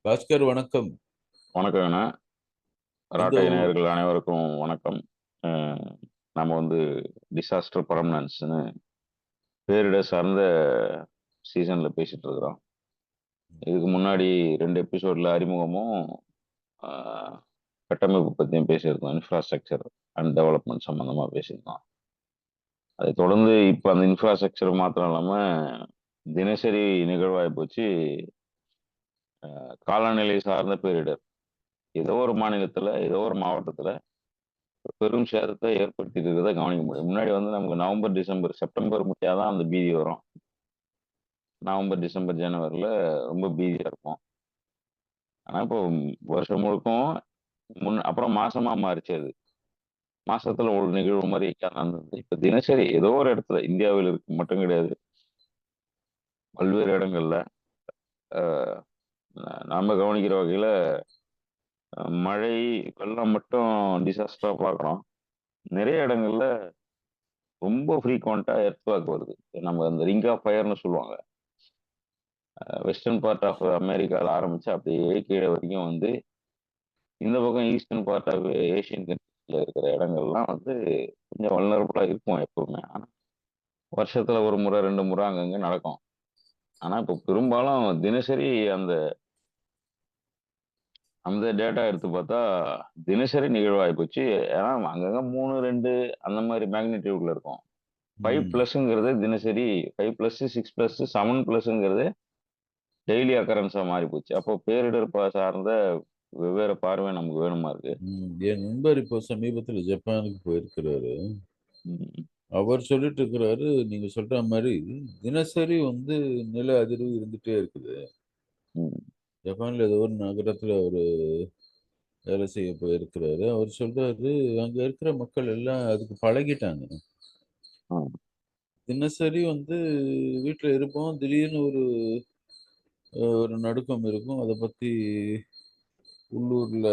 பாஸ்கர் வணக்கம். வணக்கங்கண்ணா. இந்த ராட்டை ஊ நேயர்கள் அனைவருக்கும் வணக்கம். அஹ் நம்ம டிசாஸ்டர் பர்மனன்ஸ்னு பேரிடர் சார்ந்த சீசன்ல பேசிட்டு இருக்கிறோம். இதுக்கு முன்னாடி 2 எபிசோட்ல அறிமுகமும் அஹ், கட்டமைப்பு பற்றியும் பேசியிருந்தோம். இன்ஃப்ராஸ்ட்ரக்சர் அண்ட் டெவலப்மெண்ட் சம்மந்தமாக பேசியிருந்தோம். அதை தொடர்ந்து இப்போ அந்த இன்ஃப்ராஸ்ட்ரக்சர் மாத்திரம் இல்லாமல் தினசரி நிகழ்வாய் போச்சு. காலநிலை சார்ந்த பேரிடர் ஏதோ ஒரு மாநிலத்தில் ஏதோ ஒரு மாவட்டத்தில் பெரும் சேதத்தை ஏற்படுத்திட்டு இருக்கிறத கவனிக்க முடியும். முன்னாடி நமக்கு நவம்பர் டிசம்பர் செப்டம்பர் முடியாதான் அந்த பீதி வரும். நவம்பர் டிசம்பர் ஜனவரில ரொம்ப பீதியா இருக்கும். ஆனா இப்போ வருஷம் முழுக்கும் அப்புறம் மாசமா மாறிச்சு. அது மாசத்துல ஒரு நிகழ்வு மாதிரி நடந்தது. இப்ப தினசரி ஏதோ ஒரு இடத்துல இந்தியாவில் இருக்கு மட்டும் கிடையாது, பல்வேறு இடங்கள்ல அஹ், நாம கவனிக்கிற வகையில மழை வெள்ளம் மட்டும் டிசாஸ்டரா பார்க்குறோம். நிறைய இடங்கள்ல ரொம்ப ஃப்ரீக்வெண்டா எர்த்வாக் வருது. நம்ம அந்த ரிங் ஆஃப் ஃபயர்னு சொல்லுவாங்க. வெஸ்டர்ன் பார்ட் ஆஃப் அமெரிக்காவில் ஆரம்பிச்சு அப்படியே கீழே வரைக்கும் இந்த பக்கம் ஈஸ்டர்ன் பார்ட் ஆஃப் ஏஷியன் கண்ட்ரீஸ்ல இருக்கிற இடங்கள்லாம் கொஞ்சம் வல்னரபுளா இருக்கும் எப்பவுமே. ஆனா வருஷத்துல ஒரு முறை 2 முறை அங்கங்க நடக்கும். ஆனா இப்போ பெரும்பாலும் தினசரி அந்த அந்த டேட்டா எடுத்து பார்த்தா தினசரி நிகழ்வாகி போச்சு. ஏன்னா அங்கங்க 3 2 அந்த மாதிரி மேக்னிடியூட்ல இருக்கும். 5+ங்கிறது தினசரி, 5+6+7+ங்கிறது டெய்லி அக்கரன்ஸா மாறி போச்சு. அப்போ பேரிடர் சார்ந்த வெவ்வேறு பார்வை நமக்கு வேணுமா இருக்கு. என் நண்பர் இப்போ சமீபத்தில் ஜப்பானுக்கு போயிருக்கிறாரு. ம், அவர் சொல்லிட்டு இருக்கிறாரு, நீங்க சொல்ற மாதிரி தினசரி நில அதிர்வு இருந்துட்டே இருக்குது. ம், ஜப்பான்ல ஏதோ ஒரு நகரத்துல ஒரு வேலை செய்ய போயிருக்கிறாரு. அவர் சொல்றாரு, அங்க இருக்கிற மக்கள் எல்லாம் அதுக்கு பழகிட்டாங்க. ஆ, தினசரி வீட்டுல இருப்போம், திடீர்னு ஒரு நடுக்கம் இருக்கும். அதை பத்தி உள்ளூர்ல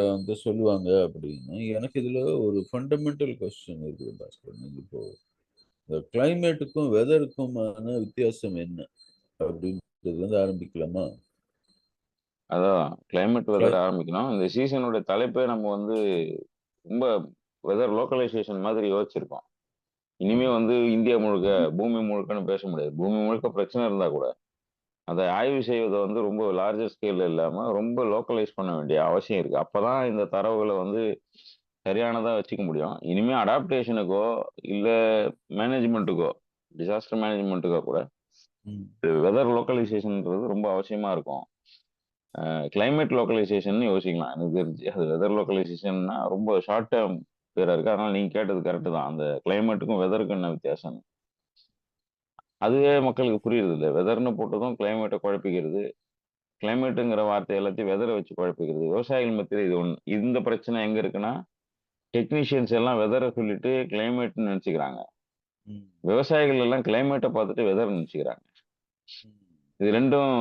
சொல்லுவாங்க அப்படின்னு. எனக்கு இதுல ஒரு ஃபண்டமெண்டல் கொஸ்டின் இருக்குது பாஸ்கர். நீங்க இப்போ இந்த கிளைமேட்டுக்கும் வெதருக்குமான வித்தியாசம் என்ன அப்படின்றதுல இருந்து ஆரம்பிக்கலாமா? அதான் கிளைமேட் கிளை வெதர் ஆரம்பிக்கணும். இந்த சீசனுடைய தலைப்பே நம்ம ரொம்ப வெதர் லோக்கலைசேஷன் மாதிரி யோசிச்சிருக்கோம். இனிமே இந்தியா முழுக்க, பூமி முழுக்கன்னு பேச முடியாது. பூமி முழுக்க பிரச்சனை இருந்தா கூட அதை ஆய்வு செய்வதை ரொம்ப லார்ஜர் ஸ்கேல்ல இல்லாம ரொம்ப லோக்கலைஸ் பண்ண வேண்டிய அவசியம் இருக்கு. அப்பதான் இந்த தரவுகளை சரியானதா வச்சுக்க முடியும். இனிமே அடாப்டேஷனுக்கோ இல்ல மேனேஜ்மெண்ட்டுக்கோ, டிசாஸ்டர் மேனேஜ்மெண்ட்டுக்கோ கூட ம், வெதர் லோக்கலைசேஷன்ன்றது ரொம்ப அவசியமா இருக்கும். கிளைமேட் லோக்கலைசேஷன் யோசிக்கலாம். எனக்கு தெரிஞ்சு அது வெதர் லோக்கலைசேஷன்னா ரொம்ப ஷார்ட் டேர்ம் பேரா இருக்கு. அதனால நீங்க கேட்டது கரெக்ட் தான். அந்த கிளைமேட்டுக்கும் வெதருக்கும் என்ன வித்தியாசம், அதுவே மக்களுக்கு புரியுறது இல்லை. வெதர்னு போட்டதும் கிளைமேட்டை குழப்பிக்கிறது, கிளைமேட்டுங்கிற வார்த்தை எல்லாத்தையும் வெதரை வச்சு குழப்பிக்கிறது. விவசாயிகள் மத்தியில் இது ஒன்று. இந்த பிரச்சனை எங்க இருக்குன்னா, டெக்னீஷியன்ஸ் எல்லாம் வெதரை சொல்லிட்டு கிளைமேட்னு நினைச்சுக்கிறாங்க. ம், விவசாயிகள் எல்லாம் கிளைமேட்டை பார்த்துட்டு வெதர் நினைச்சுக்கிறாங்க. இது ரெண்டும்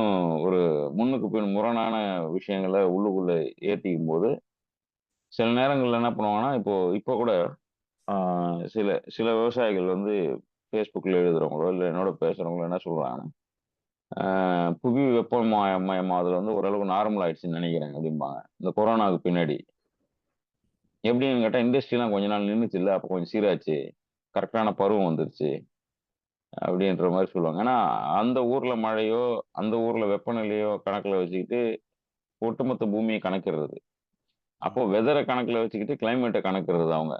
ஒரு முன்னுக்கு பின் முரணான விஷயங்களை உள்ளுக்குள்ள ஏற்றிக்கும் போது சில நேரங்கள்ல என்ன பண்ணுவாங்கன்னா, இப்போ இப்போ கூட சில சில விவசாயிகள் ஃபேஸ்புக்கில் எழுதுறவங்களோ இல்லை என்னோட பேசுறவங்களோ என்ன சொல்றாங்கன்னா, புவி வெப்பமயமாதல் ஓரளவுக்கு நார்மல் ஆயிடுச்சுன்னு நினைக்கிறேன் அப்படிம்பாங்க. இந்த கொரோனாவுக்கு பின்னாடி எப்படின்னு கேட்டால் இண்டஸ்ட்ரிலாம் கொஞ்ச நாள் நின்றுச்சு இல்லை, அப்போ கொஞ்சம் சீராச்சு, கரெக்டான பருவம் வந்துருச்சு அப்படின்ற மாதிரி சொல்லுவாங்க. ஏன்னா அந்த ஊர்ல மழையோ அந்த ஊர்ல வெப்பநிலையோ கணக்குல வச்சுக்கிட்டு ஒட்டுமொத்த பூமியை கணக்கிடுறது. அப்போ வெதரை கணக்குல வச்சுக்கிட்டு கிளைமேட்டை கணக்கிடுறது அவங்க.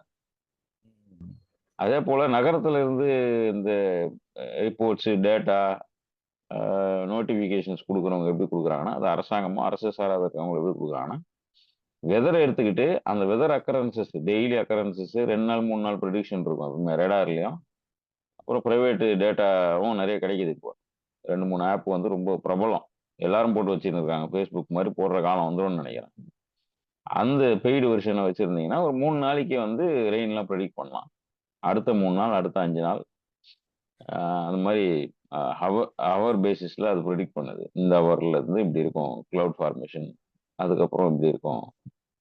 அதே போல நகரத்துல இருந்து இந்த ரிப்போர்ட்ஸ் டேட்டா நோட்டிபிகேஷன்ஸ் கொடுக்குறவங்க எப்படி கொடுக்குறாங்கன்னா, அது அரசாங்கமோ அரசு சாராத இருக்கவங்க எப்படி கொடுக்குறாங்கன்னா, வெதரை எடுத்துக்கிட்டு அந்த வெதர் அக்கரன்சஸ், டெய்லி அக்கரன்சஸ் 2 நாள் 3 நாள் ப்ரொடிக்ஷன் இருக்கும் ரெடார்லயும். அப்புறம் பிரைவேட் டேட்டாவும் நிறைய கிடைக்குது. இப்போ 2 3 ஆப் ரொம்ப பிரபலம். எல்லாரும் போட்டு வச்சுன்னு இருக்காங்க. ஃபேஸ்புக் மாதிரி போடுற காலம் வந்துரும்னு நினைக்கிறேன். அந்த பெய்டு வெர்ஷனை வச்சிருந்தீங்கன்னா ஒரு 3 நாளைக்கு ரெயின்லாம் ப்ரெடிக்ட் பண்ணலாம். அடுத்த 3 நாள், அடுத்த 5 நாள், அந்த மாதிரி ஹவர் பேசிஸ்ல அது ப்ரெடிக்ட் பண்ணுது. இந்த ஹவர்ல இருந்து இப்படி இருக்கும் கிளவுட் ஃபார்மேஷன், அதுக்கப்புறம் இப்படி இருக்கும்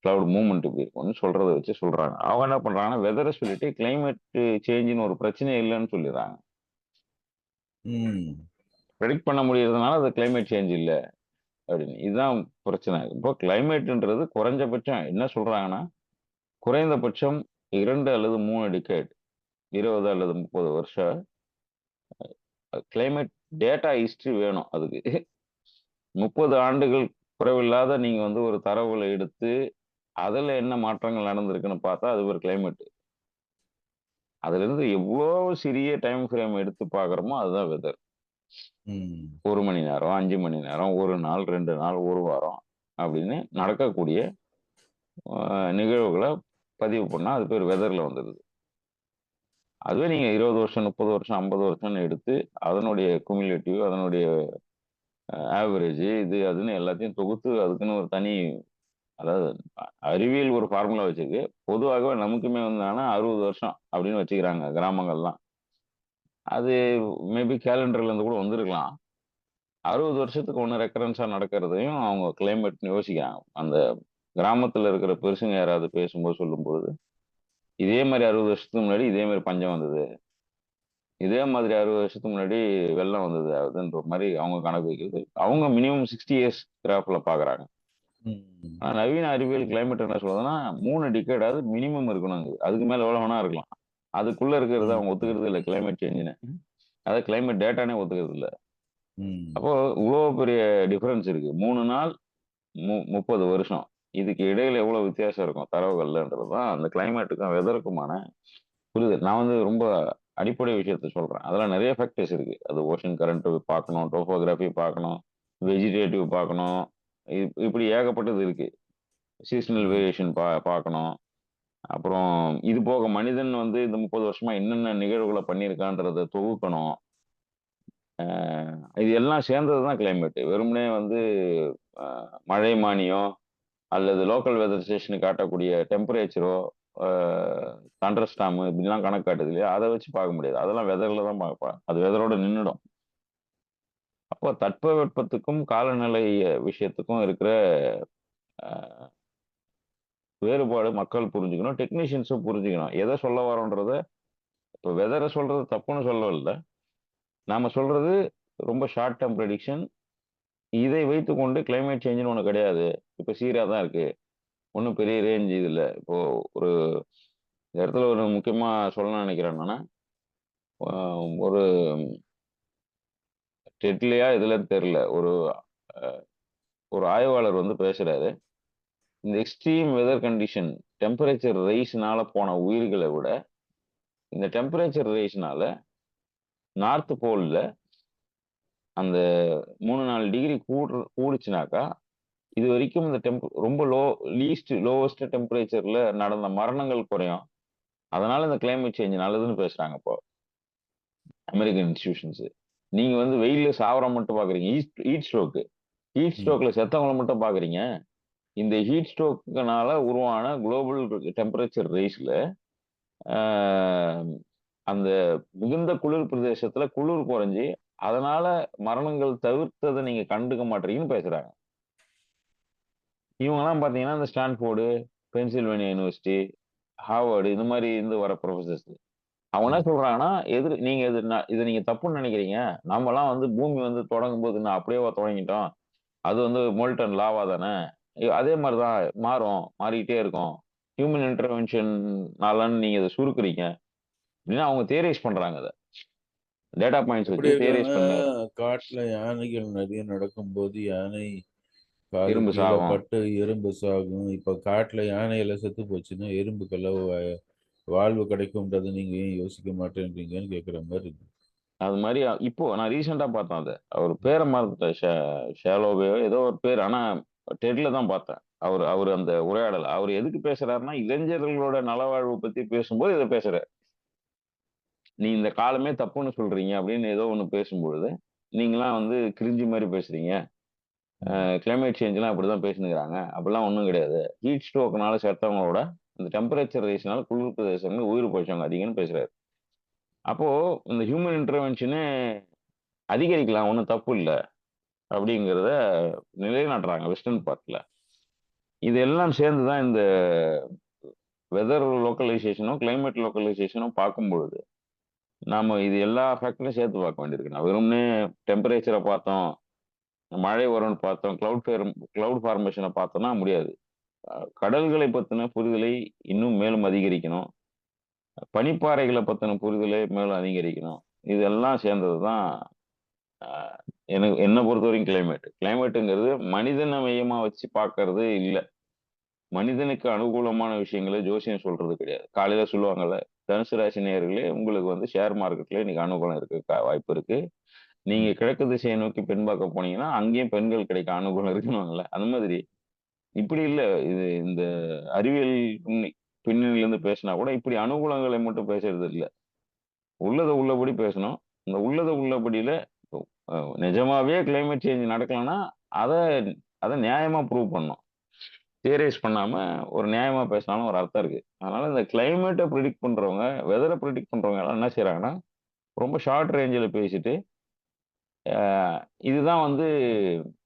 கிளவுட் மூவ்மெண்ட், இப்படி இருக்கும்னு சொல்றதை வச்சு சொல்றாங்க. அவங்க என்ன பண்றாங்கன்னா, வெதரை சொல்லிட்டு கிளைமேட் சேஞ்சுன்னு ஒரு பிரச்சனை இல்லைன்னு சொல்லிடுறாங்க. ம், ப்ரெடிக்ட் பண்ண முடியறதுனால அது கிளைமேட் சேஞ்ச் இல்லை. அப்படின்னு. இதுதான் பிரச்சனை. இப்போ கிளைமேட்ன்றது குறைஞ்சபட்சம் என்ன சொல்றாங்கன்னா, குறைந்தபட்சம் 2 அல்லது 3 டிகேட் 20 அல்லது 30 வருஷம் கிளைமேட் டேட்டா ஹிஸ்டரி வேணும் அதுக்கு. 30 ஆண்டுகள் குறைவில்லாத நீங்க வந்து ஒரு தரவுகளை எடுத்து, அதுல என்ன மாற்றங்கள் நடந்திருக்குன்னு பார்த்தா, அது ஒரு கிளைமேட். அதுலேருந்து எவ்வளோ சிறிய டைம் ஃப்ரேம் எடுத்து பார்க்குறோமோ, அதுதான் வெதர். ம். 1 மணி நேரம், 5 மணி நேரம், 1 நாள், 2 நாள், 1 வாரம் அப்படின்னு நடக்கக்கூடிய நிகழ்வுகள பதிவு பண்ணா, அது பேர் வெதர்ல வந்துருது. அதுவே நீங்க 20 வருஷம், 30 வருஷம், 50 வருஷம்னு எடுத்து, அதனுடைய குமுலேட்டிவ், அதனுடைய ஆவரேஜ் இது அதுன்னு எல்லாத்தையும் தொகுத்து அதுக்குன்னு ஒரு தனி அதாவது அறிவியல் ஒரு ஃபார்முலா வச்சிருக்கு. பொதுவாகவே நமக்குமே வந்து என்னன்னா 60 வருஷம் அப்படின்னு வச்சுக்கிறாங்க கிராமங்கள்லாம். அது மேபி கேலண்டர்ல இருந்து கூட வந்திருக்கலாம். 60 வருஷத்துக்கு ஒண்ணு ரெக்கரன்ஸா நடக்கிறதையும் அவங்க கிளைமேட்ன்னு யோசிக்கிறாங்க. அந்த கிராமத்துல இருக்கிற பெருசுங்க யாராவது பேசும்போது சொல்லும்பொழுது, இதே மாரி 60 வருஷத்துக்கு முன்னாடி இதே மாரி பஞ்சம் வந்தது. இதே மாதிரி 60 வருஷத்துக்கு முன்னாடி வெள்ளம் வந்தது. அதுன்ற மாரி அவங்க கணக்கு வைக்கிறது. அவங்க மினிமம் 60 இயர்ஸ் கிராஃப்ல பார்க்குறாங்க. ம். ஆனா நவீன அறிவியல் கிளைமேட் என்ன சொல்லுதுன்னா, 3 டிகேடாவது மினிமம் இருக்கணுங்குது. அதுக்கு மேல எவ்வளவு வேணா இருக்கலாம். அதுக்குள்ள இருக்கிறத ம். அவங்க ஒத்துக்கிறது இல்ல கிளைமேட் சேஞ்சுன்னு. அதாவது கிளைமேட் டேட்டானே ஒத்துக்கிறது இல்ல. ம். அப்போ இவ்வளோ பெரிய டிஃபரன்ஸ் இருக்கு. 3 நாள் 30 வருஷம். இதுக்கு இடையில எவ்வளவு வித்தியாசம் இருக்கும் தரவுகள்லன்றது தான் அந்த கிளைமேட்டுக்கும் வெதருக்குமான புரியுது. நான் வந்து ரொம்ப அடிப்படை விஷயத்த சொல்றேன். அதெல்லாம் நிறைய ஃபேக்டர்ஸ் இருக்கு. அது ஓஷன் கரண்ட் பார்க்கணும், டோபோகிராஃபி பார்க்கணும், வெஜிடேட்டிவ் பார்க்கணும். இப்படி ஏகப்பட்டது இருக்கு. சீசனல் ம். வேரியேஷன் பார்க்கணும். அப்புறம் இது போக மனிதன் வந்து இந்த 30 வருஷமா என்னென்ன நிகழ்வுகள பண்ணியிருக்கான்றத தொகுக்கணும். இது எல்லாம் சேர்ந்தது தான் கிளைமேட். வெறுமனே வந்து மழை மானியம் அல்லது லோக்கல் வெதர் ஸ்டேஷன் காட்டக்கூடிய டெம்பரேச்சரோ, தண்டர் ஸ்டார்ம் இப்படிலாம் கணக்கு காட்டுது இல்லையா? அத வச்சு பார்க்க முடியாது. அதெல்லாம் வெதர்ல தான் பார்ப்பேன். அது வெதரோட நின்னுடும். அப்போ தட்பவெப்பத்துக்கும் காலநிலை விஷயத்துக்கும் இருக்கிற அ வேறுபாடு மக்கள் புரிஞ்சுக்கணும். டெக்னீஷியன்ஸும் புரிஞ்சுக்கணும். எத சொல்ல வரோன்றத இப்ப வெதர சொல்றது தப்புன்னு சொல்லவில்ல. நாம சொல்றது ரொம்ப ஷார்ட் டெர்ம் ப்ரெடிக்ஷன். இதை வைத்துக்கொண்டு கிளைமேட் சேஞ்சுன்னு ஒண்ணு கிடையாது. இப்ப சீரா தான் இருக்கு. ஒண்ணும் பெரிய ரேஞ்ச் இது இல்ல. இப்போ ஒரு இந்த இடத்துல ஒரு முக்கியமா சொல்லணும்னு நினைக்கிறேன் என்னன்னா, அ ஒரு டெட்லியா இதுலன்னு தெரியல. அ ஒரு ஆய்வாளர் வந்து பேசுறாரு. இந்த எக்ஸ்ட்ரீம் வெதர் கண்டிஷன் டெம்பரேச்சர் ரைஸ்னால போன உயிர்கள விட, இந்த டெம்பரேச்சர் ரைஸ்னால நார்த் போல்ல அந்த 3, 4 டிகிரி கூடுச்சுனாக்கா, இதுவரைக்கும் இந்த ரொம்ப லோவஸ்ட் டெம்பரேச்சர்ல நடந்த மரணங்கள் குறையும். அதனால இந்த கிளைமேட் சேஞ்ச் நல்லதுன்னு பேசுறாங்க இப்போ அமெரிக்கன் இன்ஸ்டிடியூஷன்ஸ். நீங்க வந்து வெயில்ல சாவறவன் மட்டும் பாக்குறீங்க. Heat stroke. ஹீட் ம். ஸ்ட்ரோக்ல செத்தவங்கள மட்டும் பாக்குறீங்க. இந்த ஹீட் ஸ்ட்ரோக்குனால உருவான குளோபல் டெம்பரேச்சர் ரைஸ்ல அந்த மிகுந்த குளிர் பிரதேசத்துல குளிர் குறைஞ்சு அதனால மரணங்கள் தவிர்த்ததை நீங்க கண்டுக்க மாட்டீங்கன்னு பேசுறாங்க. இவங்கெல்லாம் பாத்தீங்கன்னா இந்த ஸ்டான்ஃபோர்டு, பென்சில்வேனியா யூனிவர்சிட்டி, ஹார்வர்டு இந்த மாதிரி இருந்து வர ப்ரொஃபசர்ஸ். அவங்க என்ன ம். சொல்றாங்கன்னா, நீங்க இதை நீங்க தப்புன்னு நினைக்கிறீங்க. நாமெல்லாம் வந்து பூமி வந்து தொடங்கும் போது நான் அப்படியே தொடங்கிட்டோம். அது வந்து மோல்டன் லாவா தானே. அதே மாதிரிதான் மாறும், மாறிக்கிட்டே இருக்கும். ஹியூமன் இன்டர்வென்ஷன்னாலன்னு நீங்க இதை சுருக்குறீங்க அப்படின்னா அவங்க தியரைஸ் பண்றாங்க. அதை டேட்டா பாயிண்ட்ஸ் எப்படி வச்சு இருக்காங்க? தியரைஸ் பண்ணு. காட்டுல யானைகள் நிறைய நடக்கும்போது யானை கால் இரும்பு கீழே சாகும். பட்டு எறும்பு சாகும். இப்ப காட்டுல யானையெல்லாம் செத்து போச்சுன்னா எறும்புக்கெல்லாம் வாழ்வு கிடைக்கும்ன்றதை நீங்க ஏன் யோசிக்க மாட்டேன்றீங்கன்னு கேக்குற மாதிரி இருக்கு. அது மாதிரி இப்போ நான் ரீசெண்டா பார்த்தேன். அதை அவர் பேரை மறந்துட்டேன். ஷேலோவே ஏதோ ஒரு பேர். ஆனா டெட்ல தான் பார்த்தேன். அவர் அவர் அந்த உரையாடல் அவர் எதுக்கு பேசுறாருன்னா இளைஞர்களோட நலவாழ்வு பத்தி பேசும்போது இதை பேசுறாரு. நீ இந்த காலமே தப்புன்னு சொல்றீங்க அப்படின்னு ஏதோ ஒண்ணு பேசும்பொழுது நீங்களாம் வந்து கிரிஞ்சி மாதிரி பேசுறீங்க. ம். கிளைமேட் சேஞ்ச்லாம் அப்படிதான் பேசினுக்கிறாங்க. அப்படிலாம் ஒன்றும் கிடையாது. ஹீட் ஸ்ட்ரோக்னால செத்தவங்களோட இந்த டெம்பரேச்சர் ரைஸ்னால குளிர் பிரதேசங்கள் உயிர் போச்சவங்க அதிகம்னு பேசுறாரு. அப்போ இந்த ஹியூமன் இன்டர்வென்ஷனு அதிகரிக்கலாம், ஒன்றும் தப்பு இல்ல அப்படிங்கிறத நிலைநாட்டுறாங்க வெஸ்டர்ன் பார்ட்ல. இது எல்லாம் சேர்ந்து தான் இந்த வெதர் லோக்கலைசேஷனும் கிளைமேட் லோக்கலைசேஷனும் பார்க்கும்பொழுது நாம இது எல்லா ஃபேக்டரையும் சேர்த்து பார்க்க வேண்டியிருக்கு. நான் வெறுமனே டெம்பரேச்சரை பார்த்தோம், மழை வரும்னு பார்த்தோம், கிளவுட் ஃபார்மேஷனை பார்த்தோம்னா முடியாது. கடல்களை பத்தின புரிதலை இன்னும் மேலும் அதிகரிக்கணும். பனிப்பாறைகளை பத்தின புரிதலை மேலும் அதிகரிக்கணும். இதெல்லாம் சேர்ந்தது தான் எனக்கு என்ன பொறுத்த வரைக்கும் கிளைமேட்டுங்கிறது மனிதனை மையமா வச்சு பார்க்கறது இல்லை. மனிதனுக்கு அனுகூலமான விஷயங்களை ஜோசியம் சொல்றது கிடையாது. காலையில சொல்லுவாங்கல்ல, தனுசு ராசி நேயர்களே உங்களுக்கு வந்து ஷேர் மார்க்கெட்ல இன்னைக்கு அனுகூலம் இருக்கு, வாய்ப்பு இருக்கு. நீங்க கிழக்கு திசையை நோக்கி பெண் பார்க்க போனீங்கன்னா அங்கேயும் பெண்கள் கிடைக்க அனுகூலம் இருக்குன்னு அந்த மாதிரி. இப்படி இல்ல, இது இந்த அறிவியல் பின்னணியில இருந்து பேசினா கூட இப்படி அனுகூலங்களை மட்டும் பேசுறது இல்ல. உள்ளதை உள்ளபடி பேசணும். இந்த உள்ளதை உள்ளபடியில நிஜமாவே கிளைமேட் சேஞ்ச் நடக்கலன்னா அதை அதை நியாயமா ப்ரூவ் பண்ணணும். தியரைஸ் பண்ணாம ஒரு நியாயமா பேசினாலும் ஒரு அர்த்தம் இருக்கு. அதனால இந்த கிளைமேட்டை ப்ரிடிக்ட் பண்றவங்க, வெதரை ப்ரிடிக்ட் பண்றவங்க எல்லாம் என்ன செய்யறாங்கன்னா, ரொம்ப ஷார்ட் ரேஞ்சில் பேசிட்டு இதுதான் வந்து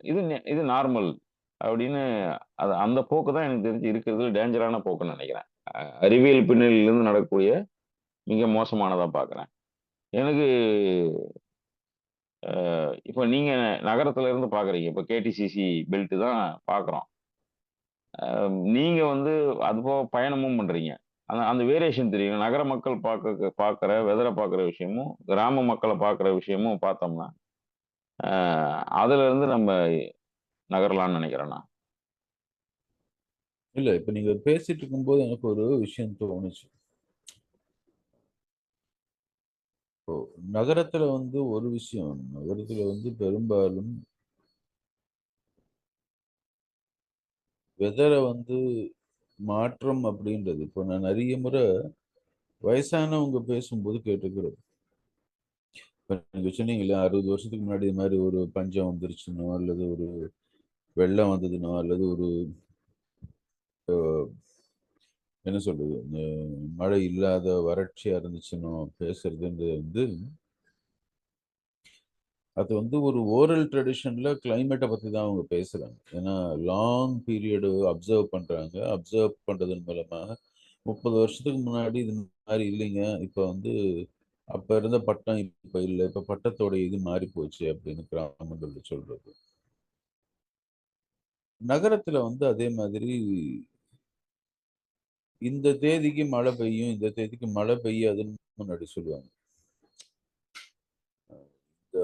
இது நார்மல் அப்படின்னு அந்த போக்கு தான் எனக்கு தெரிஞ்சு இருக்கிறது டேஞ்சரான போக்குன்னு நினைக்கிறேன். அறிவியல் பின்னணியிலிருந்து நடக்கக்கூடிய மிக மோசமானதா பார்க்குறேன். எனக்கு இப்போ நீங்க நகரத்துல இருந்து பாக்குறீங்க, இப்போ கேடிசிசி பெல்ட் தான் பாக்குறோம். நீங்க வந்து அது போக பயணமும் பண்றீங்க. அந்த வேரியேஷன் தெரியும். நகர மக்கள் பார்க்குற வெதரை பார்க்குற விஷயமும், கிராம மக்களை பார்க்குற விஷயமும் பார்த்தோம்னா அதுல இருந்து நம்ம நகரலாம்னு நினைக்கிறேன் நான். இல்ல இப்ப நீங்க பேசிட்டு இருக்கும்போது எனக்கு ஒரு விஷயம் தோணுச்சு. இப்போ நகரத்துல வந்து ஒரு விஷயம், நகரத்துல வந்து பெரும்பாலும் வெதரை வந்து மாற்றம் அப்படின்றது இப்போ நான் நிறைய முறை வயசானவங்க பேசும்போது கேட்டுக்கிறேன். இப்போ நீங்க சொன்னீங்களா 60 வருஷத்துக்கு முன்னாடி இது மாதிரி ஒரு பஞ்சம் வந்துருச்சுனோ அல்லது ஒரு வெள்ளம் வந்ததுனோ அல்லது ஒரு என்ன சொல்றது இந்த மழை இல்லாத வறட்சியா இருந்துச்சுனோ பேசுறதுன்றது வந்து அது வந்து ஒரு ஓரல் ட்ரெடிஷன்ல கிளைமேட்டை பத்தி தான் அவங்க பேசுறாங்க. ஏன்னா லாங் பீரியடு அப்சர்வ் பண்றாங்க. அப்சர்வ் பண்றதன் மூலமாக 30 வருஷத்துக்கு முன்னாடி இது மாதிரி இல்லைங்க. இப்போ வந்து அப்ப இருந்த பட்டம் இப்ப இல்லை. இப்ப பட்டத்தோட இது மாறி போச்சு அப்படின்னு கிராமங்கள்ல சொல்றது. நகரத்துல வந்து அதே மாதிரி இந்த தேதிக்கு மழை பெய்யும், இந்த தேதிக்கு மழை பெய்யாதுன்னு முன்னாடி சொல்லுவாங்க. இந்த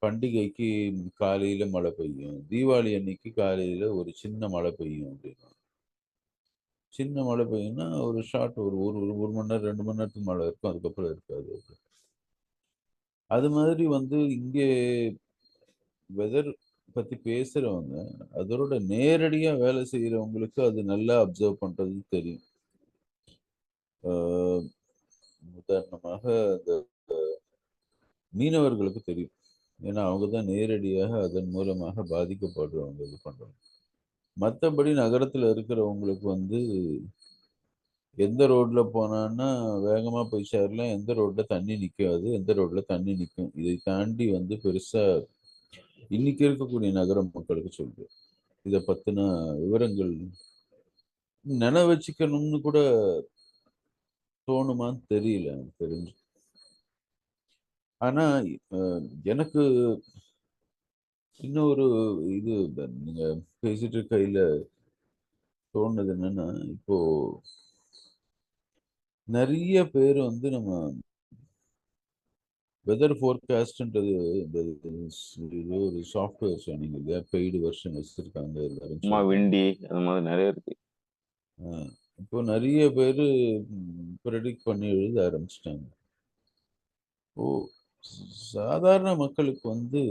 பண்டிகைக்கு காலையில மழை பெய்யும், தீபாவளி அன்னைக்கு காலையில ஒரு சின்ன மழை பெய்யும் அப்படின்னா. சின்ன மழை பெய்யும்னா ஒரு ஷார்ட் ஒரு ஒரு ஒரு மணி நேரம் 2 மணி நேரத்துக்கு மழை இருக்கும், அதுக்கப்புறம் இருக்காது. அது மாதிரி வந்து இங்கே வெதர் பத்தி பேசுறவங்க அதோட நேரடியா வேலை செய்யறவங்களுக்கு அது நல்லா அப்சர்வ் பண்றது தெரியும். உதாரணமாக இந்த மீனவர்களுக்கு தெரியும். ஏன்னா அவங்க தான் நேரடியாக அதன் மூலமாக பாதிக்கப்படுறவங்க இது பண்றாங்க. மற்றபடி நகரத்துல இருக்கிறவங்களுக்கு வந்து எந்த ரோட்ல போனான்னா வேகமா போய் சேரலாம், எந்த ரோட்ல தண்ணி நிக்காது, எந்த ரோட்ல தண்ணி நிக்கும், இதை தாண்டி வந்து பெருசா இன்னைக்கு இருக்கக்கூடிய நகர மக்களுக்கு சொல்றேன். இதை பத்தின விவரங்கள் நினைவு வச்சுக்கணும்னு கூட தோணுமான்னு தெரியல எனக்கு தெரிஞ்சு. ஆனா எனக்கு இன்னொரு இது நீங்க பேசிட்டு இருக்கையில தோணுது என்னன்னா, இப்போ நிறைய பேர் வந்து நம்ம வெதர் ஃபோர்காஸ்ட்ன்றது இந்த ஏதோ ஒரு சாஃப்ட்வேர் சொன்னீங்க இல்லையா, பெய்டு வெர்ஷன் வச்சிருக்காங்க எல்லாரும் சொல்றாங்க. விண்டி அந்த மாதிரி நிறைய இருக்கு. இப்போ நிறைய பேர் ப்ரெடிக்ட் பண்ணி எழுத ஆரம்பிச்சிட்டாங்க. ஓ, சாதாரண மக்களுக்கு வந்து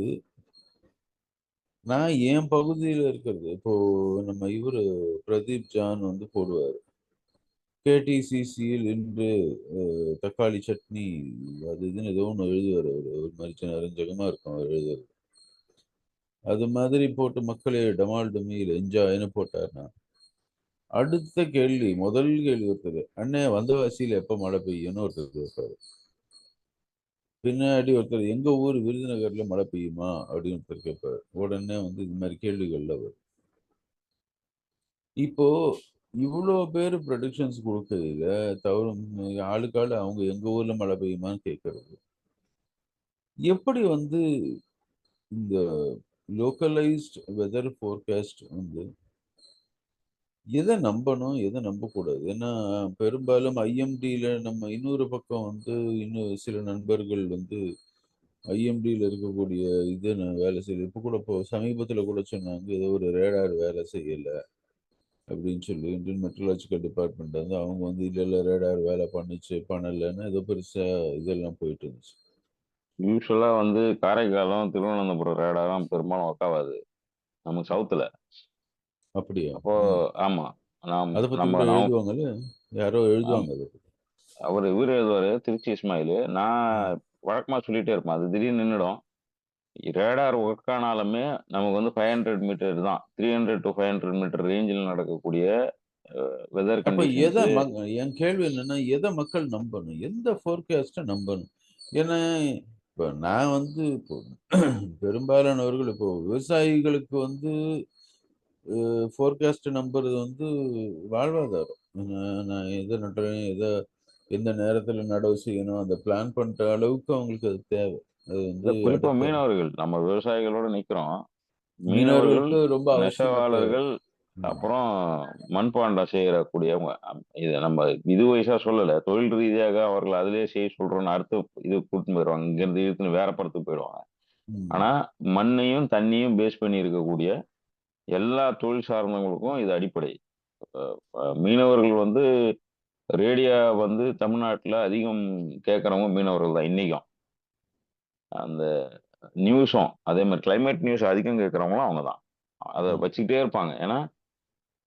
நான் என் பகுதியில் இருக்கிறது இப்போ நம்ம இவரு பிரதீப் ஜான் வந்து போடுவார் கேடிசிசியில் இன்று தக்காளி சட்னி அது இதுன்னு ஏதோ ஒன்று எழுதுவார். அவர் ஒரு மாதிரி நெருஞ்சகமா இருக்கும் அவர் எழுதுறது. அது மாதிரி போட்டு மக்களே டமால் டுமியில் என்ஜாய்னு போட்டார்னா அடுத்த கேள்வி முதல் கேள்வி ஒருத்தர் அண்ணே வந்தவாசியில் எப்போ மழை பெய்யும்னு ஒருத்தர் கேட்பாரு. பின்னாடி ஒருத்தர் எங்க ஊர் விருதுநகர்ல மழை பெய்யுமா அப்படின்னு ஒருத்தர் கேட்பாரு. உடனே வந்து இது மாதிரி கேள்விகள்ல வரும். இப்போ இவ்வளோ பேர் ப்ரொடிக்ஷன்ஸ் கொடுக்கறதுல தவறும் ஆளுக்காள் அவங்க எங்க ஊர்ல மழை பெய்யுமான்னு கேட்கறது எப்படி வந்து இந்த லோக்கலைஸ்ட் வெதர் ஃபோர்காஸ்ட் வந்து எதை நம்பணும், எதை நம்பக்கூடாது? ஏன்னா, பெரும்பாலும் ஐஎம்டில நம்ம இன்னொரு பக்கம் வந்து இன்னும் சில நண்பர்கள் வந்து ஐஎம்டில இருக்கக்கூடிய இது நான் வேலை செய்யல. இப்போ சமீபத்தில கூட சொன்னாங்க, ஏதோ ஒரு ரேடார் வேலை செய்யல அப்படின்னு சொல்லி இந்தியன் மெட்ரலாஜிக்கல் டிபார்ட்மெண்ட் வந்து அவங்க வந்து இல்ல, இல்ல ரேடார் வேலை பண்ணுச்சு, பண்ணலன்னு ஏதோ பெருசா இதெல்லாம் போயிட்டு இருந்துச்சு. யூஸ்வலா வந்து காரைக்காலும் திருவனந்தபுரம் ரேடாரும் பெரும்பாலும் ஒர்க் ஆகாது நமக்கு சவுத்துல. அப்படியா? அப்போ ம். ஆமா, நாம் அத பத்தி கூட நம்ம நாம் எழுதுவாங்கல்ல? யாரோ ஆம், எழுதுவாங்க அத பத்தி. அவர் இவர் எழுதுவாரு திருச்சி இஸ்மாயில். ம். நான் வழக்கமா சொல்லிட்டே இருப்பேன், அது திடீர்னு நின்றுடும். ரேடார் ஒர்க் ஆனாலுமே நமக்கு வந்து 500 மீட்டர் தான், 300 to 500 மீட்டர் ரேஞ்சில் நடக்கக்கூடிய வெதர் அப்ப எத கண்டிஷன்ஸ். என் கேள்வி என்னன்னா, எத மக்கள் நம்பணும்? எந்த ஃபோர்காஸ்ட்ட நம்பணும்? ஏன்னா, இப்ப நான் வந்து இப்போ பெரும்பாலானவர்கள் இப்போ விவசாயிகளுக்கு வந்து ஃபோர்காஸ்ட் நம்புறது வந்து வாழ்வாதாரம். நான் எத நடுறேன், எந்த நேரத்தில நடவு செய்யணும், அந்த பிளான் பண்ற அளவுக்கு அவங்களுக்கு அது தேவை. அது வந்து குறிப்பா அடுத்த மீனவர்கள், நம்ம விவசாயிகளோட நிக்கிறோம். மீனவர்கள், மீனவர்களுக்கு ரொம்ப அவசியமா தேவை. நெசவாளர்கள், ம். அப்புறம் மண்பாண்டம் செய்யக்கூடியவங்க. இது நம்ம இது வயசா சொல்லல, தொழில் ரீதியாக அவர்கள் அதிலேயே செய்ய சொல்றோம்னு அடுத்து இது கூட்டின்னு போயிடுவாங்க, இங்க இருந்து இழுத்துன்னு வேற படத்துக்கு போயிடுவாங்க. ம். ஆனா மண்ணையும் தண்ணியும் பேஸ் பண்ணி இருக்கக்கூடிய எல்லா தொழில் சார்ந்தவங்களுக்கும் இது அடிப்படை. மீனவர்கள் வந்து ரேடியோ வந்து தமிழ்நாட்டுல அதிகம் கேட்கறவங்க மீனவர்கள் தான் இன்னைக்கும். அந்த நியூஸும் அதே மாதிரி கிளைமேட் நியூஸ் அதிகம் கேட்கறவங்களும் அவங்க தான். அதை ம். வச்சுக்கிட்டே இருப்பாங்க. ஏன்னா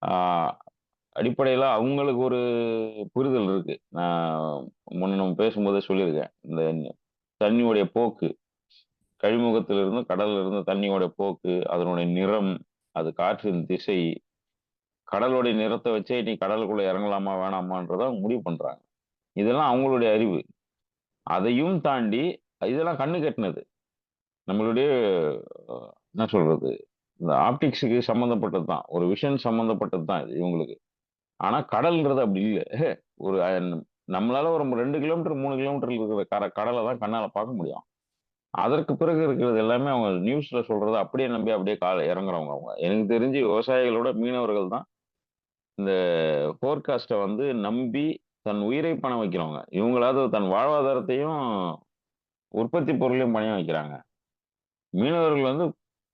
ஆஹ், அடிப்படையில அவங்களுக்கு ஒரு புரிதல் இருக்கு. நான் முன்ன நம்ம பேசும்போதே சொல்லியிருக்கேன், இந்த தண்ணியோடைய போக்கு, கழிமுகத்திலிருந்து கடல்ல இருந்து தண்ணியோட போக்கு, அதனுடைய நிறம், அது காற்றின் திசை, கடலுடைய நிறத்தை வச்சே நீ கடலுக்குள்ள இறங்கலாமா வேணாமான்றத அவங்க முடிவு பண்றாங்க. இதெல்லாம் அவங்களுடைய அறிவு. அதையும் தாண்டி இதெல்லாம் கண்ணு கெட்டினது. நம்மளுடைய என்ன சொல்றது, இந்த ஆப்டிக்ஸுக்கு சம்மந்தப்பட்டது தான், ஒரு விஷன் சம்மந்தப்பட்டது தான் இது இவங்களுக்கு. ஆனா கடல்ன்றது அப்படி இல்ல. ஒரு நம்மளால ஒரு 2 கிலோமீட்டர் 3 கிலோமீட்டர் இருக்கிற கடலை தான் கண்ணால பார்க்க முடியும். அதற்கு பிறகு இருக்கிறது எல்லாமே அவங்க நியூஸ்ல சொல்றதை அப்படியே நம்பி அப்படியே கால இறங்குறவங்க அவங்க. எனக்கு தெரிஞ்சு விவசாயிகளோட மீனவர்கள் தான் இந்த போர்காஸ்ட்டை வந்து நம்பி தன் உயிரை பணம் வைக்கிறவங்க. இவங்களாவது தன் வாழ்வாதாரத்தையும் உற்பத்தி பொருளையும் பணம் வைக்கிறாங்க. மீனவர்கள் வந்து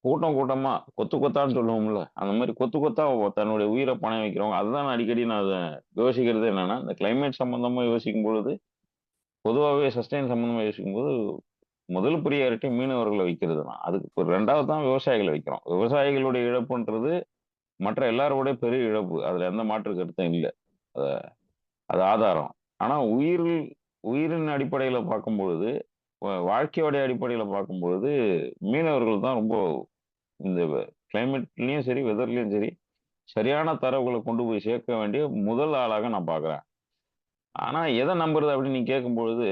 கூட்டம் கூட்டமா கொத்து கொத்தான்னு சொல்லுவோம்ல, அந்த மாதிரி கொத்து கொத்தா தன்னுடைய உயிரை பணம் வைக்கிறவங்க. அதுதான் நான் அடிக்கடி நான் அதை யோசிக்கிறது என்னன்னா, இந்த கிளைமேட் சம்பந்தமா யோசிக்கும் பொழுது, பொதுவாகவே சஸ்டைன் சம்பந்தமா யோசிக்கும் போது முதல் ப்ரியாரிட்டி மீனவர்களை வைக்கிறது தான். அதுக்கு இப்போ ரெண்டாவது தான் விவசாயிகளை வைக்கிறோம். விவசாயிகளுடைய இழப்புன்றது மற்ற எல்லாரோட பெரிய இழப்பு, அதுல எந்த மாற்று கருத்தும் இல்லை. அத- அது ஆதாரம். ஆனா உயிரின் அடிப்படையில பார்க்கும் பொழுது, வாழ்க்கையோடைய அடிப்படையில பார்க்கும் பொழுது, மீனவர்கள் தான் ரொம்ப இந்த கிளைமேட்லயும் சரி வெதர்லயும் சரி சரியான தரவுகளை கொண்டு போய் சேர்க்க வேண்டிய முதல் ஆளாக நான் பார்க்குறேன். ஆனா எதை நம்புறது அப்படின்னு நீங்க கேட்கும்பொழுது,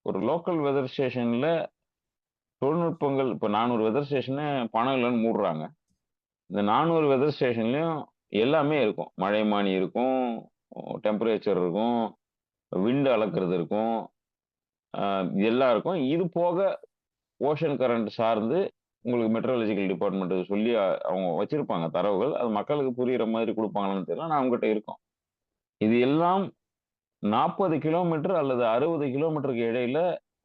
ஒரு லோக்கல் வெதர் ஸ்டேஷன்ல தொழில்நுட்பங்கள், இப்போ 400 வெதர் ஸ்டேஷனை பணம் இல்லைன்னு மூடுறாங்க. இந்த 400 வெதர் ஸ்டேஷன்லயும் எல்லாமே இருக்கும். மழைமானி இருக்கும், டெம்பரேச்சர் இருக்கும், விண்ட் அளக்கிறது இருக்கும், இது எல்லாம் இருக்கும். இது போக ஓஷன் கரண்ட் சார்ந்து உங்களுக்கு மெட்ரலாஜிக்கல் டிபார்ட்மெண்ட் சொல்லி அவங்க வச்சிருப்பாங்க தரவுகள். அது மக்களுக்கு புரியுற மாதிரி கொடுப்பாங்களான்னு தெரியல, ஆனா அவங்ககிட்ட இருக்கும். இது எல்லாம் 40 கிலோமீட்டர் அல்லது 60 கிலோமீட்டருக்கு இடையில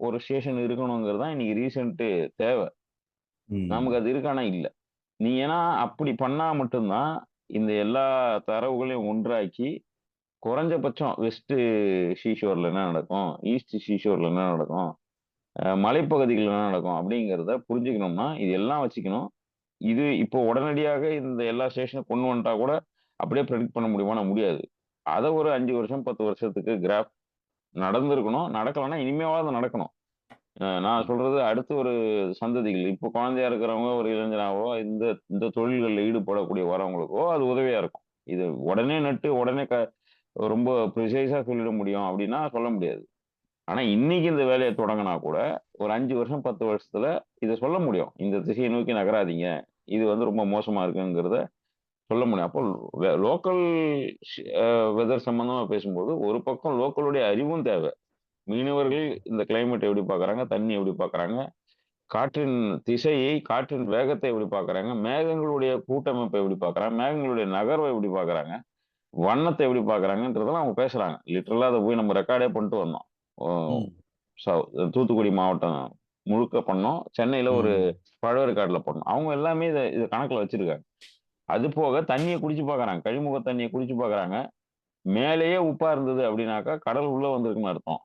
ஒரு ஸ்டேஷன் இருக்கணுங்கிறது தான் இன்னைக்கு ரீசெண்ட் தேவை. ம். நமக்கு அது இருக்கானா இல்ல. நீ ஏன்னா அப்படி பண்ணா மட்டும்தான் இந்த எல்லா தரவுகளையும் ஒன்றாக்கி குறைஞ்சபட்சம் வெஸ்ட் சீஷோர்ல என்ன நடக்கும், ஈஸ்ட் சீஷோர்ல என்ன நடக்கும், மலைப்பகுதிகள் என்ன நடக்கும் அப்படிங்கிறத புரிஞ்சுக்கணும்னா இது எல்லாம் வச்சுக்கணும். இது இப்போ உடனடியாக இந்த எல்லா ஸ்டேஷனும் கொண்டு வந்துட்டா கூட அப்படியே ப்ரெடிக்ட் பண்ண முடியுமானா முடியாது. அதை ஒரு 5 வருஷம் 10 வருஷத்துக்கு கிராஃப் நடந்திருக்கணும். நடக்கலைன்னா இனிமேவாவது நடக்கணும். நான் சொல்றது அடுத்து ஒரு சந்ததிகள், இப்போ குழந்தையா இருக்கிறவங்க, ஒரு இளைஞராவோ இந்த இந்த தொழில்களில் ஈடுபடக்கூடிய வரவங்களுக்கோ அது உதவியா இருக்கும். இது உடனே நட்டு உடனே ரொம்ப ப்ரிசைஸா சொல்லிட முடியும் அப்படின்னா சொல்ல முடியாது. ஆனா இன்னைக்கு இந்த வேலையை தொடங்கினா கூட ஒரு 5 வருஷம் 10 வருஷத்துல இதை சொல்ல முடியும். இந்த திசையை நோக்கி நகராதீங்க, இது வந்து ரொம்ப மோசமா இருக்குங்கிறத சொல்ல முடியும். அப்போ லோக்கல் வெதர் சம்பந்தமா பேசும்போது ஒரு பக்கம் லோக்கலுடைய அறிவும் தேவை. மீனவர்கள் இந்த கிளைமேட் எப்படி பார்க்கறாங்க, தண்ணி எப்படி பார்க்கறாங்க, காற்றின் திசையை, காற்றின் வேகத்தை எப்படி பார்க்குறாங்க, மேகங்களுடைய கூட்டமைப்பை எப்படி பார்க்குறாங்க, மேகங்களுடைய நகர்வை எப்படி பார்க்குறாங்க, வண்ணத்தை எப்படி பார்க்குறாங்கன்றதெல்லாம் அவங்க பேசுறாங்க. லிட்டரலா அத போய் நம்ம ரெக்கார்டே பண்ணிட்டு வந்தோம். ஓ ம். தூத்துக்குடி மாவட்டம் முழுக்க பண்ணோம். சென்னையில ஒரு ம். பழவேற்காடுல பண்ணோம். அவங்க எல்லாமே இத கணக்குல வச்சிருக்காங்க. அது போக தண்ணிய குடிச்சு பார்க்குறாங்க. கழிமுக தண்ணிய குடிச்சு பார்க்குறாங்க. மேலேயே உப்பா இருந்தது அப்படின்னாக்கா, கடல் உள்ள வந்திருக்குன்னு அர்த்தம்.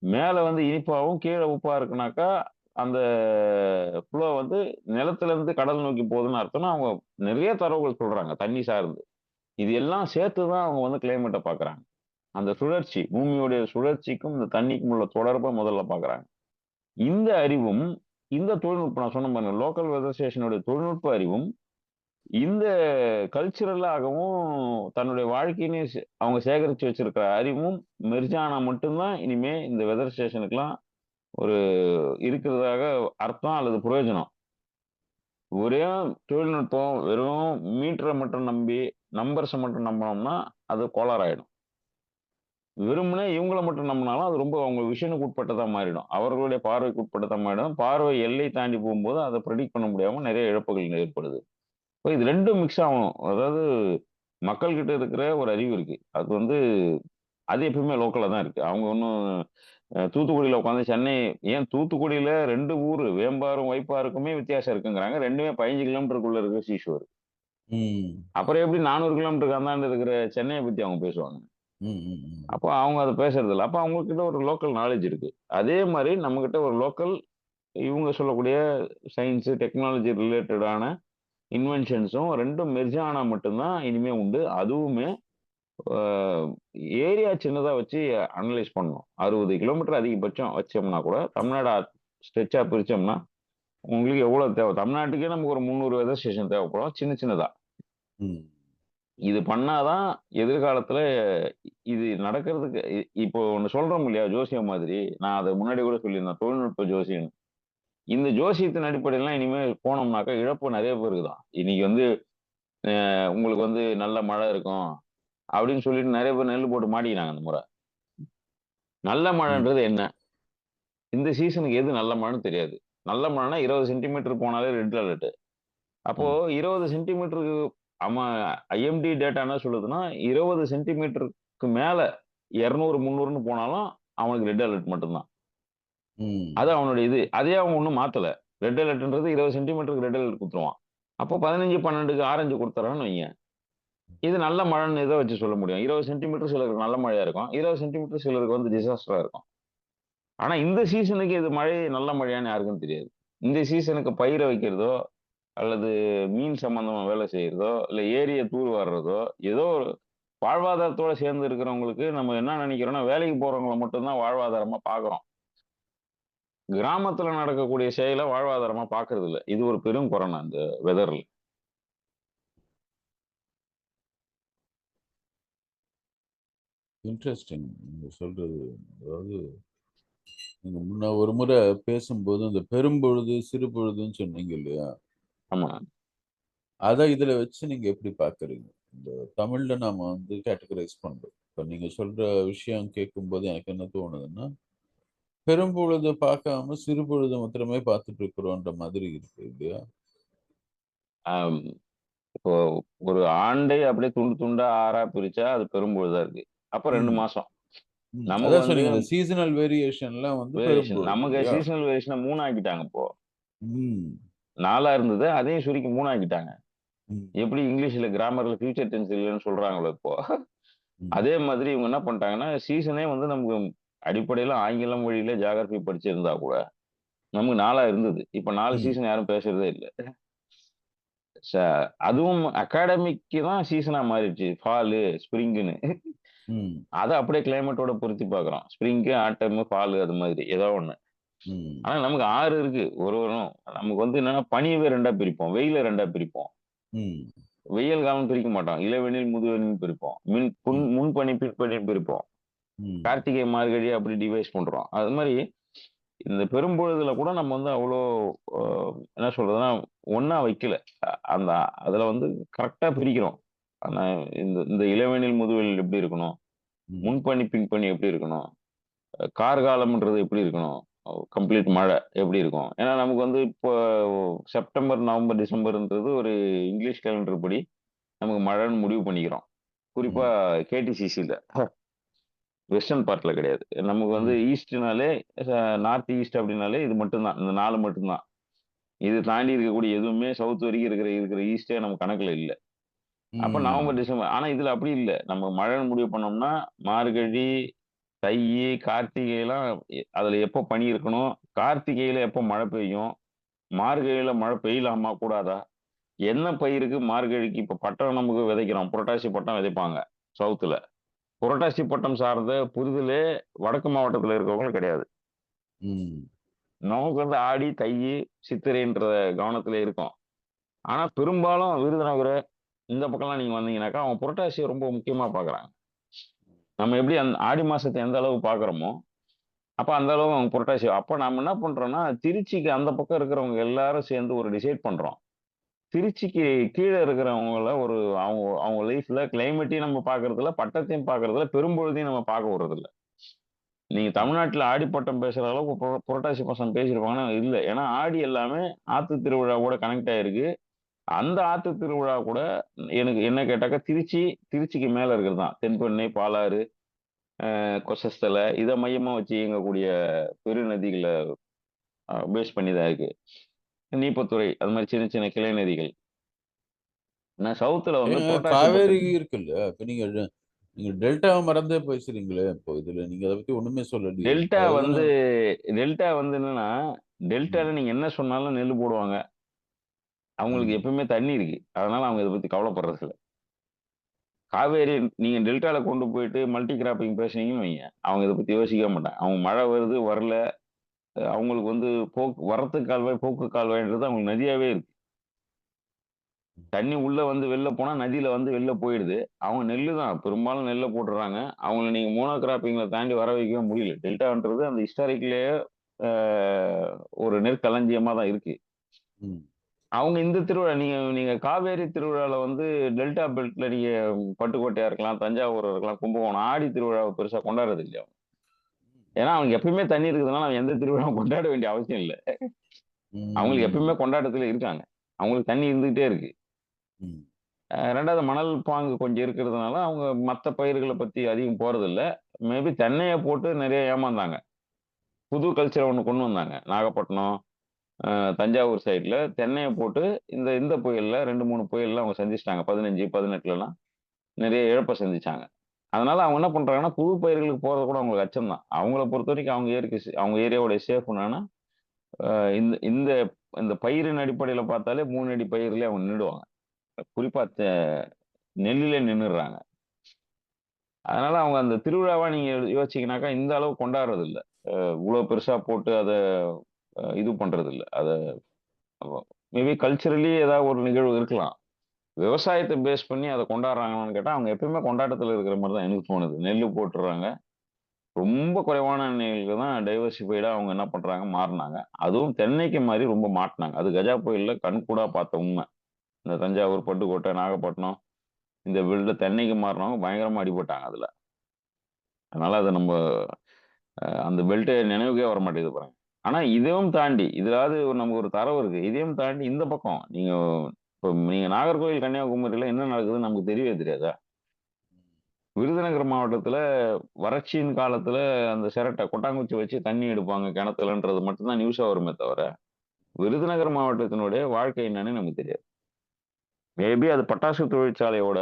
மேல வந்து இனிப்பாவும், கீழ உப்பா இருக்குனாக்கா, அந்த ஃப்ளோ வந்து நிலத்துல இருந்து கடல் நோக்கி போகுதுன்னு அர்த்தம்னு அவங்க நிறைய தரவுகள் சொல்றாங்க, தண்ணி சார்ந்து. இது எல்லாம் சேர்த்து தான் அவங்க வந்து கிளைமேட்ட பார்க்குறாங்க. அந்த சுழற்சி, பூமியுடைய சுழற்சிக்கும், இந்த தண்ணிக்கும் உள்ள தொடர்ப முதல்ல பார்க்குறாங்க. இந்த அறிவும், இந்த தொழில்நுட்பம் நான் சொன்னேன் பாருங்க, லோக்கல் வெதர் ஸ்டேஷனுடைய தொழில்நுட்ப அறிவும், இந்த கல்ச்சுரலாகவும் தன்னுடைய வாழ்க்கையினே அவங்க சேகரிச்சு வச்சிருக்கிற அறிவும் மெர்ஜ் ஆனா மட்டும் தான் இனிமே இந்த வெதர் ஸ்டேஷனுக்குலாம் ஒரு இருக்கிறதாக அர்த்தம் அல்லது பிரயோஜனம். ஒரே தொழில்நுட்பம் வெறும் மீட்டர மட்டும் நம்பி, நம்பர்ஸ மட்டும் நம்புனோம்னா, அது கோளாறாயிடும். வெறுமனே இவங்கள மட்டும் நம்புனாலும், அது ரொம்ப அவங்க விஷனுக்கு உட்பட்டதா மாறிடும். அவர்களுடைய பார்வைக்கு உட்பட்டதா மாறிடும். பார்வை எல்லை தாண்டி போகும்போது, அத பிரெடிக்ட் பண்ண முடியாம நெறைய இழப்புகள் ஏற்படுது. இப்ப இது 2ம் மிக்ஸ் ஆகணும். அதாவது மக்கள் கிட்ட இருக்கிற ஒரு அறிவு இருக்கு. அது வந்து அது எப்பவுமே லோக்கல்ல தான் இருக்கு. அவங்க ஒண்ணும் தூத்துக்குடியில உட்காந்து சென்னை ஏன் தூத்துக்குடியில 2 ஊரு வேம்பாறும், வைப்பாறுக்குமே வித்தியாசம் இருக்குங்கிறாங்க. 2மே 15 கிலோமீட்டருக்குள்ள இருக்கிற சீஷோர். ம். அப்புறம் எப்படி 400 கிலோமீட்டருக்கு அந்தாண்ட இருக்கிற சென்னைய பத்தி அவங்க பேசுவாங்க? ம். ம். அப்போ அவங்க அத பேசுறதில்ல. அப்ப அவங்க கிட்ட ஒரு லோக்கல் நாலேட்ஜ் இருக்கு. அதே மாரி நம்மகிட்ட ஒரு லோக்கல் இவங்க சொல்லக்கூடிய சயன்ஸ், டெக்னாலஜி ரிலேட்டடான இன்வென்ஷன்ஸும் 2ம் மெர்ஜ் ஆனா மட்டும் தான் இனிமே உண்டு. அதுவுமே அ ஏரியா சின்னதா வச்சு அனலைஸ் பண்ணணும். 60 கிலோமீட்டர் அதிகபட்சம் வச்சோம்னா கூட, தமிழ்நாட ஸ்ட்ரெச்சா பிரிச்சோம்னா, உங்களுக்கு எவ்வளோ தேவை? தமிழ்நாட்டுக்கே நமக்கு ஒரு 300 வெதர் ஸ்டேஷன் தேவைப்படும். சின்ன சின்னதா. ம். இது பண்ணா தான் எதிர்காலத்துல இது நடக்கிறதுக்கு இப்போ ஒண்ணு சொல்றோம் இல்லையா? ஜோசியம் மாதிரி. நான் அத முன்னாடி கூட சொல்லியிருந்தேன். தொழில்நுட்ப ஜோசியம். இந்த ஜோசியத்தின் அடிப்படையிலாம் இனிமே போனோம்னாக்கா, இழப்பு நெறைய பேருக்கு தான். இன்னைக்கு வந்து உங்களுக்கு வந்து நல்ல மழை இருக்கும். அப்படின்னு சொல்லிட்டு நெறைய பேர் நெல்லு போட்டு மாட்டிக்கினாங்க இந்த முறை. நல்ல ம். மழைன்றது என்ன? இந்த சீசனுக்கு எது நல்ல மழைன்னு தெரியாது. நல்ல மழைன்னா 20 சென்டிமீட்டர் போனாலே ரெட் அலர்ட். அப்போ ம். 20 சென்டிமீட்டருக்கு ஆமா ஐஎம்டி டேட்டா என்ன சொல்லுதுன்னா, 20 சென்டிமீட்டருக்கு மேல 200, 300ன்னு போனாலும் அவனுக்கு ரெட் அலர்ட் மட்டும் தான். அது ம். அவனுடைய இது. அதே அவன் ஒண்ணும் மாத்தல. ரெட் அலர்ட்ன்றது 20 சென்டிமீட்டருக்கு ரெட் அலர்ட் குடுத்துருவான். அப்போ 15, 12க்கு ஆரஞ்சு குடுத்துறான்னு வையேன். இது நல்ல மழைன்னு எத வச்சு சொல்ல முடியும்? 20 சென்டிமீட்டர் சிலருக்கு நல்ல மழையா இருக்கும். 20 சென்டிமீட்டர் சிலருக்கு வந்து டிசாஸ்டரா இருக்கும். ஆனா இந்த சீசனுக்கு இது மழை நல்ல மழையான்னு யாருக்கும் தெரியாது. இந்த சீசனுக்கு பயிர வைக்கிறதோ, அல்லது மீன் சம்பந்தமா வேலை செய்றதோ, இல்ல ஏரிய தூர் வார்றதோ, ஏதோ ஒரு வாழ்வாதாரத்தோட சேர்ந்து இருக்கிறவங்களுக்கு நம்ம என்ன நினைக்கிறோம்னா, வேலைக்கு போறவங்கள மட்டும் தான் வாழ்வாதாரமா பார்க்குறோம். கிராமத்துல நடக்கக்கூடிய செயல வாழ்வாதாரமா பார்க்கறது இல்ல. இது ஒரு பெரும் கொறமை இந்த வெதர்ல. இன்ட்ரஸ்டிங். நீங்க சொல்றது. அதாவது நீங்க முன்ன ஒரு முறை பேசும்போது அந்த பெரும்பொழுது, சிறுபொழுதுன்னு சொன்னீங்க இல்லையா? ஆமா. அத இதுல வச்சு நீங்க எப்படி பார்க்குறீங்க? இந்த தமிழ்ல நாம வந்து கேட்டகரைஸ் பண்றோம். இப்ப நீங்க சொல்ற விஷயம் கேட்கும்போது எனக்கு என்ன தோணுதுன்னா, பெரும்பொழுது பார்க்காம சிறுபொழுது மாத்திரமே பார்த்துட்டு இருக்கிறோன்ற மாதிரி இருக்கு இல்லையா? அம் இப்போ ஒரு ஆண்டே அப்படியே துண்டு துண்டா 6ஆ பிரிச்சா அது பெரும்பொழுதா இருக்கு. அப்ப 2 ம். மாசம். ம். நமக்கு அதான் வந்து சொன்னீங்க. அந்த சீசனல் வேரியேஷன்லாம் வந்து வேரியேஷன். பெரும்பொழுது நமக்கு இல்லையா? சீசனல் வேரியேஷன 3 ஆக்கிட்டாங்க இப்போ. ம். 4 இருந்தது. அதையும் சுருக்கி 3 ஆக்கிட்டாங்க. ம். எப்படி இங்கிலீஷ்ல கிராமர்ல ஃபியூச்சர் டென்ஸ் இல்லன்னு சொல்றாங்களோ இப்போ. ம். அதே மாதிரி இவங்க என்ன பண்ணிட்டாங்கன்னா, சீசனே வந்து நமக்கு அடிப்படையில ஆங்கிலம் வழியில ஜியோகிராஃபி படிச்சிருந்தா கூட, நமக்கு 4 இருந்தது. இப்ப 4 ம். சீசன் யாரும் பேசுறதே இல்ல. ச அதுவும் அகாடமிக்கு தான் சீசனா மாறிடுச்சு. ஃபாலு, ஸ்ப்ரிங்குன்னு. ம். அத அப்படியே கிளைமேட்டோட பொருத்தி பார்க்குறோம். ஸ்ப்ரிங்கு, ஆட்டமு, ஃபாலு அது மாதிரி ஏதோ ஒண்ணு. ம். ஆனா நமக்கு 6 இருக்கு. ஒரு வாரம். நமக்கு வந்து என்னன்னா பனியவே 2ஆ பிரிப்போம். வெயில 2ஆ பிரிப்போம். ம். வெயில் காலம் பிரிக்க மாட்டோம். இளவேனில், முதுவேனில்னு பிரிப்போம். ம். முன்பனி, பிற்பனின்னு பிரிப்போம். ம். கார்த்திகை, மார்கழி அப்படி டிவைஸ் பண்றோம். அது மாரி இந்த பெரும்பொழுதுல கூட நம்ம வந்து அவ்வளோ அ என்ன சொல்றதுன்னா, ஒண்ணா வைக்கல. அந்த அதுல வந்து கரெக்ட்டா பிரிக்கிறோம். ஆனா இந்த இந்த இளவேனில், முதுவேனில் எப்படி இருக்கணும்? ம். முன்பனி, பின்பனி எப்படி இருக்கணும்? கார்காலம்ன்றது எப்படி இருக்கணும்? கம்ப்ளீட் மழை எப்படி இருக்கும்? ஏன்னா நமக்கு வந்து இப்போ செப்டம்பர், நவம்பர், டிசம்பர்ன்றது ஒரு இங்கிலீஷ் கேலண்டர் படி நமக்கு மழைன்னு முடிவு பண்ணிக்கிறோம். குறிப்பா ம். கேடிசிசில. வெஸ்டர்ன் பார்ட்ல கிடையாது. நமக்கு வந்து ம். ஈஸ்ட்னாலே நார்த் ஈஸ்ட் அப்படின்னாலே இது மட்டும்தான். இந்த 4 மட்டும்தான். இது தாண்டி இருக்கக்கூடிய எதுவுமே சவுத் வரைக்கும் இருக்கிற ஈஸ்டே நம்ம கணக்குல இல்ல. அப்ப நவம்பர், ம். டிசம்பர். ஆனா இதுல அப்படி இல்ல. நம்ம மழைன்னு முடிவு பண்ணோம்னா, மார்கழி, தையி, கார்த்திகைலாம் அதுல எப்போ பனி இருக்கணும்? கார்த்திகையில எப்போ மழை பெய்யும்? மார்கழியில மழை பெய்யலாமா? கூடாதா? என்ன பயிருக்கு மார்கழிக்கு இப்ப பட்டம் நமக்கு விதைக்கிறோம். புரட்டாசி பட்டம் விதைப்பாங்க சவுத்துல. புரட்டாசி பட்டம் சார்ந்த புரிதலே வடக்கு மாவட்டத்துல இருக்கவங்களுக்கு கிடையாது. ம். நமக்கு வந்து ஆடி, தையி, சித்திரைன்ற கவனத்துல இருக்கும். ஆனா பெரும்பாலும் விருதுநகர் இந்த பக்கம்லாம் நீங்க வந்தீங்கன்னாக்கா, அவங்க புரட்டாசிய ரொம்ப முக்கியமா பார்க்குறாங்க. நம்ம எப்படி ஆடி மாசத்த எந்த அளவு பார்க்குறோமோ, அப்ப அந்த அளவு அவங்க புரட்டாசி அப்ப நாம என்ன பண்றோம்னா, திருச்சிக்கு அந்த பக்கம் இருக்கிறவங்க எல்லாரும் சேர்ந்து ஒரு டிசைட் பண்றோம். திருச்சிக்கு கீழ இருக்கிறவங்கள ஒரு அவங்க அவங்க லைஃப்ல கிளைமேட்டையும் நம்ம பார்க்கறதில்ல, பட்டத்தையும் பார்க்கறதில்ல, பெரும்பொழுதையும் நம்ம பார்க்க விடுறதில்ல. நீங்க ம். தமிழ்நாட்டுல ஆடிப்பட்டம் பேசுற அளவுக்கு புரட்டாசி மாசம் பேசியிருப்பாங்கன்னா இல்ல. ஏன்னா ஆடி எல்லாமே ஆத்து திருவிழாவோட கனெக்ட் ஆயிருக்கு. அந்த ஆத்து திருவிழா கூட எனக்கு என்ன கேட்டாக்கா திருச்சிக்கு மேல இருக்கிறது தான். தென்பெண்ணை, பாலாறு, கொசஸ்தலை இத மையமா வச்சு இயங்கக்கூடிய பெருநதிகள பேஸ் பண்ணி தான் இருக்கு. நீப்பத்துறை அது மாரி சின்ன சின்ன கிளை நதிகள். ஆனா சவுத்துல வந்து ஏங்க புரட்டாசி காவேரி பட்டத்துக்கு இருக்குல்ல. இப்ப நீங்க நீங்க டெல்டாவ மறந்தே பேசுறீங்களே! இப்போ இதுல நீங்க அத பத்தி ஒண்ணுமே சொல்லலையே! டெல்டா அதுதானே வந்து டெல்டா வந்து என்னன்னா, ம். டெல்டால நீங்க என்ன சொன்னாலும் நெல்லு போடுவாங்க. அவங்களுக்கு ம். எப்பவுமே தண்ணி இருக்கு. அதனால அவங்க இத பத்தி கவலைப்படுறது இல்ல. காவேரி நீங்க டெல்டால கொண்டு போயிட்டு மல்டி கிராப்பிங் பேசுனீங்கன்னு வைங்க, அவங்க இத பத்தி யோசிக்கவே மாட்டாங்க. அவங்க மழை வருது, வரல அவங்களுக்கு வந்து வரத்து கால்வாய், போக்கு கால்வாய்ன்றது அவங்களுக்கு நதியாவே இருக்கு. தண்ணி உள்ள வந்து வெளில போனா, நதியில வந்து வெளில போயிடுது. அவங்க நெல்லு தான். பெரும்பாலும் நெல்ல போட்டுர்றாங்க. அவங்கள நீங்க மோனோ கிராப்பிங்ல தாண்டி வர வைக்கவே முடியல. டெல்டான்றது அந்த ஹிஸ்டாரிக்லயே அ ஒரு நெற்களஞ்சியமா தான் இருக்கு. ம். அவங்க இந்த திருவிழா நீங்க நீங்க காவேரி திருவிழால வந்து டெல்டா பெல்ட்ல நீங்க பட்டுக்கோட்டையா இருக்கலாம், தஞ்சாவூரா இருக்கலாம், கும்பகோணம் ஆடி திருவிழாவ பெருசா கொண்டாடுறது இல்ல. ஏன்னா, அவங்களுக்கு எப்பயுமே தண்ணி இருக்கிறதுனால, அவன் எந்த திருவிழாவும் கொண்டாட வேண்டிய அவசியம் இல்ல. அவங்களுக்கு ம். எப்பயுமே கொண்டாட்டத்துல இருக்காங்க. அவங்களுக்கு தண்ணி இருந்துகிட்டே இருக்கு. ம். 2வது மணல் பாங்கு கொஞ்சம் இருக்கிறதுனால, அவங்க மத்த பயிர்கள பத்தி அதிகம் போறதில்ல. மேபி தென்னைய போட்டு நெறைய ஏமாந்தாங்க. புது கல்ச்சர ஒண்ணு கொண்டு வந்தாங்க. நாகப்பட்டினம், அ தஞ்சாவூர் சைட்ல தென்னைய போட்டு இந்த இந்த புயல்ல 2, 3 புயல்ல அவங்க சந்திச்சுட்டாங்க. 15, 18லலாம் நெறைய இழப்ப சந்திச்சாங்க. அதனால அவங்க என்ன பண்றாங்கன்னா, புது பயிர்களுக்கு போறது கூட அவங்களுக்கு அச்சம் தான். அவங்கள பொறுத்தவரைக்கும் அவங்க அவங்க ஏரியாவோட சேஃப் என்னன்னா, அ இந்த இந்த இந்த பயிரின் அடிப்படையில பார்த்தாலே 3 அடி பயிர்லயே அவங்க நின்னுடுவாங்க. குறிப்பா நெல்லுலே நின்னுடுறாங்க. அதனால அவங்க அந்த திருவிழாவா நீங்க யோசிச்சீங்கன்னாக்கா, இந்த அளவு கொண்டாடுறது இல்ல. இவ்ளோ பெருசா போட்டு அத இது பண்றது இல்ல. அத மேபி கல்ச்சரலி ஏதாவது ஒரு நிகழ்வு இருக்கலாம். விவசாயத்த பேஸ் பண்ணி அத கொண்டாடுறாங்களான்னு கேட்டா, அவங்க எப்பயுமே கொண்டாட்டத்துல இருக்கிற மாரி தான் எனக்கு தோணுது. நெல்லு போட்டுர்றாங்க. ரொம்ப குறைவான எண்ணிக்கையில தான் டைவர்சிஃபைடா அவங்க என்ன பண்றாங்க, மாறுனாங்க. அதுவும் தென்னைக்கு மாரி ரொம்ப மாட்டுனாங்க. அது கஜா புயல்ல கண்கூடா பார்த்த உண்ம. இந்த தஞ்சாவூர், பட்டுக்கோட்டை, நாகப்பட்டினம் இந்த பெல்ட்ல தென்னைக்கு மாறுனவங்க பயங்கரமா அடிபட்டாங்க அதுல. அதனால அத நம்ம அந்த பெல்ட் நினைவுக்கே வர மாட்டேங்குது பாருங்க. ஆனா இதையும் தாண்டி, இதுலாவது நமக்கு ஒரு தரவு இருக்கு. இதையும் தாண்டி இந்த பக்கம் இப்ப நீங்க நாகர்கோவில், கன்னியாகுமரியில என்ன நடக்குதுன்னு நமக்கு தெரியவே தெரியாதா? விருதுநகர் மாவட்டத்துல வறட்சியின் காலத்துல அந்த சிரட்ட கொட்டாங்குச்சி வச்சு தண்ணி எடுப்பாங்க கிணத்துலன்றது மட்டும் தான் நியூஸா வருமே தவிர, விருதுநகர் மாவட்டத்தினுடைய வாழ்க்கை என்னன்னு நமக்கு தெரியாது. மேபி அது பட்டாசு தொழிற்சாலையோட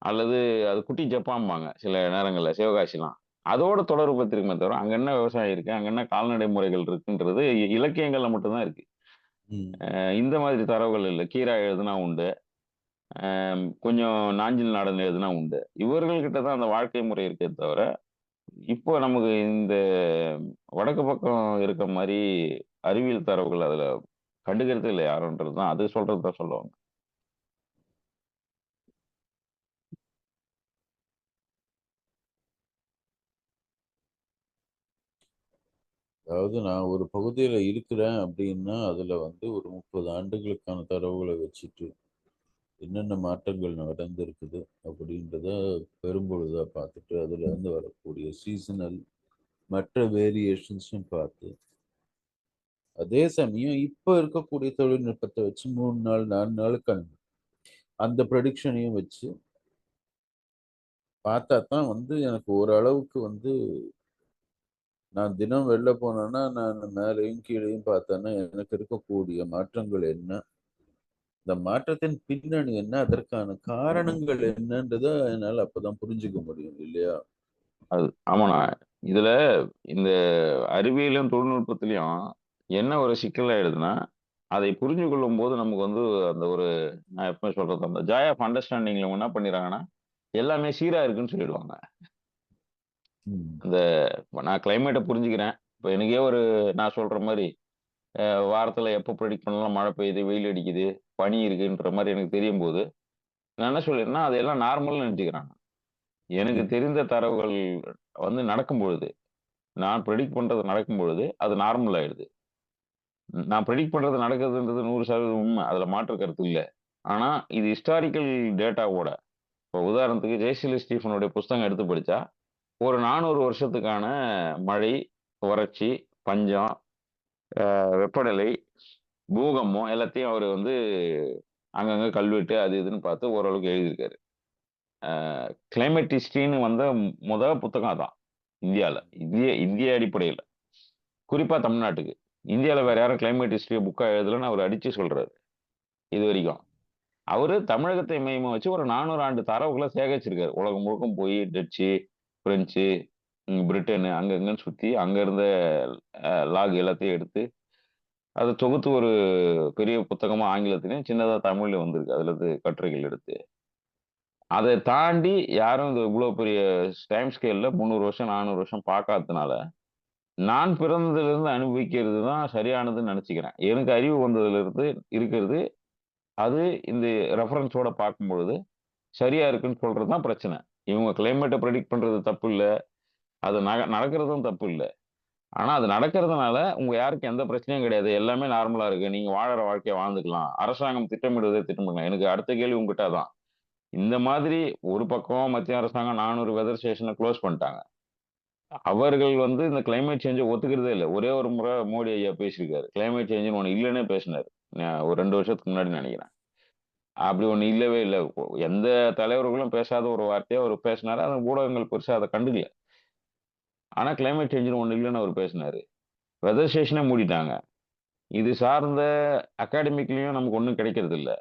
அல்லது அது குட்டி ஜப்பாம்பாங்க சில நேரங்கள்ல சிவகாசிலாம். அதோட தொடர்பு படுத்திருக்குமே தவிர, அங்க என்ன விவசாயம் இருக்கு, அங்க என்ன கால்நடை முறைகள் இருக்குன்றது இலக்கியங்கள்ல மட்டும் தான் இருக்கு. ம். இந்த மாதிரி தரவுகள் இல்ல. கீரா எழுதுனா உண்டு. கொஞ்சம் நாஞ்சில் நாடன் எழுதுனா உண்டு. இவர்கள் கிட்ட தான் அந்த வாழ்க்கை முறை இருக்கே தவிர, இப்போ நமக்கு இந்த வடக்கு பக்கம் இருக்க மாரி அறிவியல் தரவுகள் அதுல கண்டுக்கிறதே இல்ல யாருன்றது தான். அது சொல்றது தான் சொல்லுவாங்க. அதாவது நான் ஒரு பகுதியில இருக்கிறேன் அப்டின்னா, அதுல வந்து ஒரு 30 ஆண்டுகளுக்கான தரவுகள வச்சுட்டு, என்னென்ன மாற்றங்கள் நடந்திருக்குது அப்படின்றத பெரும்பொழுதா பார்த்துட்டு, அதுலேருந்து வரக்கூடிய சீசனல் மற்ற வேரியேஷன்ஸும் பார்த்து, அதே சமயம் இப்ப இருக்கக்கூடிய தொழில்நுட்பத்தை வச்சு 3 நாள் 4 நாளுக்கு அந்த ப்ரெடிக்ஷனையும் வச்சு பார்த்தா தான் வந்து எனக்கு ஓரளவுக்கு வந்து நான் தினம் வெளில போனேன்னா, நான் மேலேயும் கீழேயும் பார்த்தேன்னா, எனக்கு இருக்கக்கூடிய மாற்றங்கள் என்ன? இந்த மாற்றத்தின் பின்னணி என்ன? அதற்கான காரணங்கள் என்னன்றத என்னால அப்பதான் புரிஞ்சுக்க முடியும் இல்லையா? அது ஆமாண்ணா. இதுல இந்த அறிவியலும் தொழில்நுட்பத்திலையும் என்ன ஒரு சிக்கல் ஆயிடுதுன்னா, அதை புரிஞ்சு கொள்ளும் போது நமக்கு வந்து அந்த ஒரு நான் எப்பவுமே சொல்றது அந்த ஜாய் ஆஃப் அண்டர்ஸ்டாண்டிங்ல என்ன பண்ணிடுறாங்கன்னா, எல்லாமே சீரா இருக்குன்னு சொல்லிடுவாங்க. ம். இந்த நான் கிளைமேட்டை புரிஞ்சுக்கிறேன். இப்போ எனக்கே ஒரு நான் சொல்ற மாதிரி வாரத்துல எப்போ ப்ரெடிக்ட் பண்ணலாம் மழை பெய்யுது, வெயில் அடிக்குது, பனி இருக்குன்ற மாதிரி எனக்கு தெரியும் போது, நான் என்ன சொல்லிடுறேன்னா, அதெல்லாம் நார்மல்னு நினைச்சுக்கிறேன். எனக்கு ம். தெரிந்த தரவுகள் வந்து நடக்கும் பொழுது, நான் ப்ரெடிக்ட் பண்றது நடக்கும் பொழுது, அது நார்மல் ஆயிடுது. நான் ப்ரெடிக்ட் பண்றது நடக்குதுன்றது 100% உண்மை. அதுல மாற்று கருத்து இல்ல. ஆனா, இது ஹிஸ்டாரிக்கல் டேட்டாவோட இப்போ உதாரணத்துக்கு ஜெயசீல ஸ்டீஃபனுடைய புஸ்தகம் எடுத்து படிச்சா, ஒரு 400 வருஷத்துக்கான மழை, வறட்சி, பஞ்சம், வெப்பநிலை, பூகம்பம் எல்லாத்தையும் அவரு வந்து அங்கங்க கல்வெட்டு அது இதுன்னு பார்த்து ஓரளவுக்கு எழுதியிருக்காரு. கிளைமேட் ஹிஸ்டரின்னு வந்த புத்தகம் அதான் இந்தியால. இந்திய அடிப்படையில. குறிப்பா தமிழ்நாட்டுக்கு. இந்தியால வேற யாரும் கிளைமேட் ஹிஸ்டரிய புக்கா எழுதலன்னு அவர் அடிச்சு சொல்றாரு. இதுவரைக்கும். அவரு தமிழகத்தை மையமா வச்சு ஒரு 400 ஆண்டு தரவுகள சேகரிச்சிருக்காரு. உலகம் முழுக்கும் போய் டச்சு, பிரெஞ்சு, பிரிட்டனு அங்க இங்கன்னு சுத்தி, அங்க இருந்த லாக் எல்லாத்தையும் எடுத்து, அத தொகுத்து ஒரு பெரிய புத்தகமா ஆங்கிலத்திலயும், சின்னதா தமிழ்லயும் வந்திருக்கு. அதுல இருந்து கட்டுரைகள் எடுத்து. அத தாண்டி யாரும் இது இவ்ளோ பெரிய டைம் ஸ்கேல்ல 300 வருஷம், 400 வருஷம் பார்க்காததுனால, நான் பிறந்ததிலிருந்து அனுபவிக்கிறது தான் சரியானதுன்னு நெனச்சுக்கிறேன். எனக்கு அறிவு வந்ததிலிருந்து இருக்கிறது, அது இந்த ரெஃபரன்ஸோட பார்க்கும்பொழுது சரியா இருக்குன்னு சொல்றது தான் பிரச்சனை. இவங்க கிளைமேட்ட பிரெடிக்ட் பண்றது தப்பு இல்ல. அது நடக்கிறதும் தப்பு இல்ல. ஆனா அது நடக்கிறதுனால உங்க யாருக்கும் எந்த பிரச்சனையும் கிடையாது. எல்லாமே நார்மலா இருக்கு. நீங்க வாழற வாழ்க்கைய வாழ்ந்துக்கலாம். அரசாங்கம் திட்டமிடுவதே திட்டமிடலாம். எனக்கு அடுத்த கேள்வி உங்ககிட்ட அதான். இந்த மாதிரி ஒரு பக்கம் மத்திய அரசாங்கம் 400 வெதர் ஸ்டேஷன குளோஸ் பண்ணிட்டாங்க. அவர்கள் வந்து இந்த கிளைமேட் சேஞ்ச ஒத்துக்கிறதே இல்ல. ஒரே ஒரு முறை மோடி ஐயா பேசியிருக்காரு. கிளைமேட் சேஞ்சுன்னு ஒண்ணு இல்லன்னே பேசினாரு. ஒரு 2 வருஷத்துக்கு முன்னாடி நெனைக்கிறேன். அப்படி ஒண்ணு இல்லவே இல்ல. எந்த தலைவர்களும் பேசாத ஒரு வார்த்தைய அவரு பேசினாரு. அந்த ஊடகங்கள் பெருசா அத கண்டுக்கல. ஆனா கிளைமேட் சேஞ்சுன்னு ஒண்ணு இல்லன்னு அவரு பேசினாரு. வெதர் ஸ்டேஷனே மூடிட்டாங்க. இது சார்ந்த அகாடமிக்லயும் நமக்கு ஒண்ணும் கிடைக்கிறது இல்ல.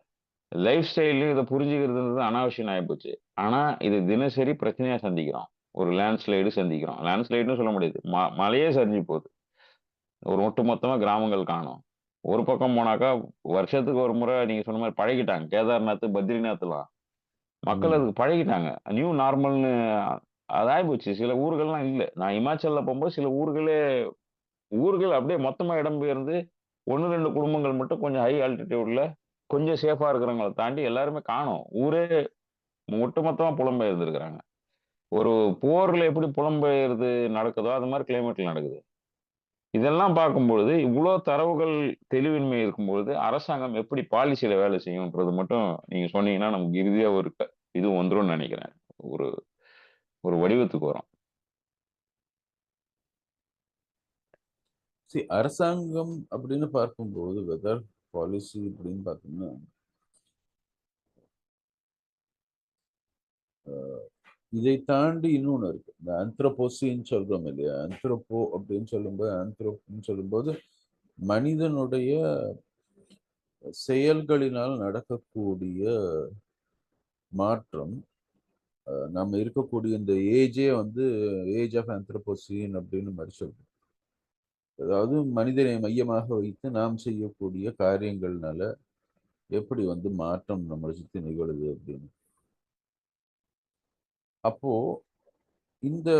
லைஃப் ஸ்டைல்லயும் இத புரிஞ்சுக்கிறதுன்றது அனாவசியம் ஆயிப்போச்சு. ஆனா இது தினசரி பிரச்சனையா சந்திக்கிறோம். ஒரு லேண்ட்ஸ்லைடு சந்திக்கிறோம். லேண்ட்ஸ்லைடுன்னு சொல்ல முடியாது. மலையே சரிஞ்சு போகுது. ஒரு ஒட்டுமொத்தமா கிராமங்கள் காணோம். ஒரு பக்கம் போனாக்கா வருஷத்துக்கு ஒரு முறை நீங்க சொன்ன மாரி பழகிட்டாங்க. கேதார்நாத், பத்ரிநாத்லாம். மக்கள் ம். அதுக்கு பழகிட்டாங்க. நியூ நார்மல்ன்னு அது ஆயிப்போச்சு. சில ஊர்கள்லாம் இல்ல. நான் இமாச்சல்ல போம்போது சில ஊர்கள் அப்படியே மொத்தமா இடம்பெயர்ந்து 1, 2 குடும்பங்கள் மட்டும் கொஞ்சம் ஹை ஆல்டிட்யூட்ல கொஞ்சம் சேஃபா இருக்கிறவங்கள தாண்டி எல்லாருமே காணோம். ஊரே ஒட்டுமொத்தமா புலம்பெயர்ந்திருக்கிறாங்க. ஒரு போர்ல எப்படி புலம்பெயர்து நடக்குதோ, அது மாரி கிளைமேட்ல நடக்குது. இதெல்லாம் பார்க்கும்பொழுது, இவ்ளோ தரவுகள் தெளிவின்மை இருக்கும்பொழுது, அரசாங்கம் எப்படி பாலிசில வேலை செய்யும்ன்றது மட்டும் நீங்க சொன்னீங்கன்னா, நமக்கு இறுதியா ஒரு இது வந்துரும்னு நெனைக்கிறேன். ஒரு ஒரு வடிவத்துக்கு வரும். அரசாங்கம் அப்படின்னு பார்க்கும்போது வெதர் பாலிசி அப்படின்னு பார்த்தோம்னா, இதை தாண்டி இன்னொன்னு இருக்கு. இந்த ஆந்த்ரோபோசின்னு சொல்றோம் இல்லையா? ஆந்த்ரோபோ அப்படின்னு சொல்லும்போது ஆந்த்ரோப்ன்னு சொல்லும்போது மனிதனுடைய செயல்களினால் நடக்கக்கூடிய மாற்றம். நம்ம இருக்கக்கூடிய இந்த ஏஜே வந்து ஏஜ் ஆஃப் ஆந்த்ரோபோசீன் அப்படின்னு மாதிரி சொல்றோம். அதாவது மனிதனை மையமாக வைத்து நாம் செய்யக்கூடிய காரியங்கள்னால எப்படி வந்து மாற்றம் நம்மளை சுத்தி நிகழுது அப்படின்னு. அப்போ இந்த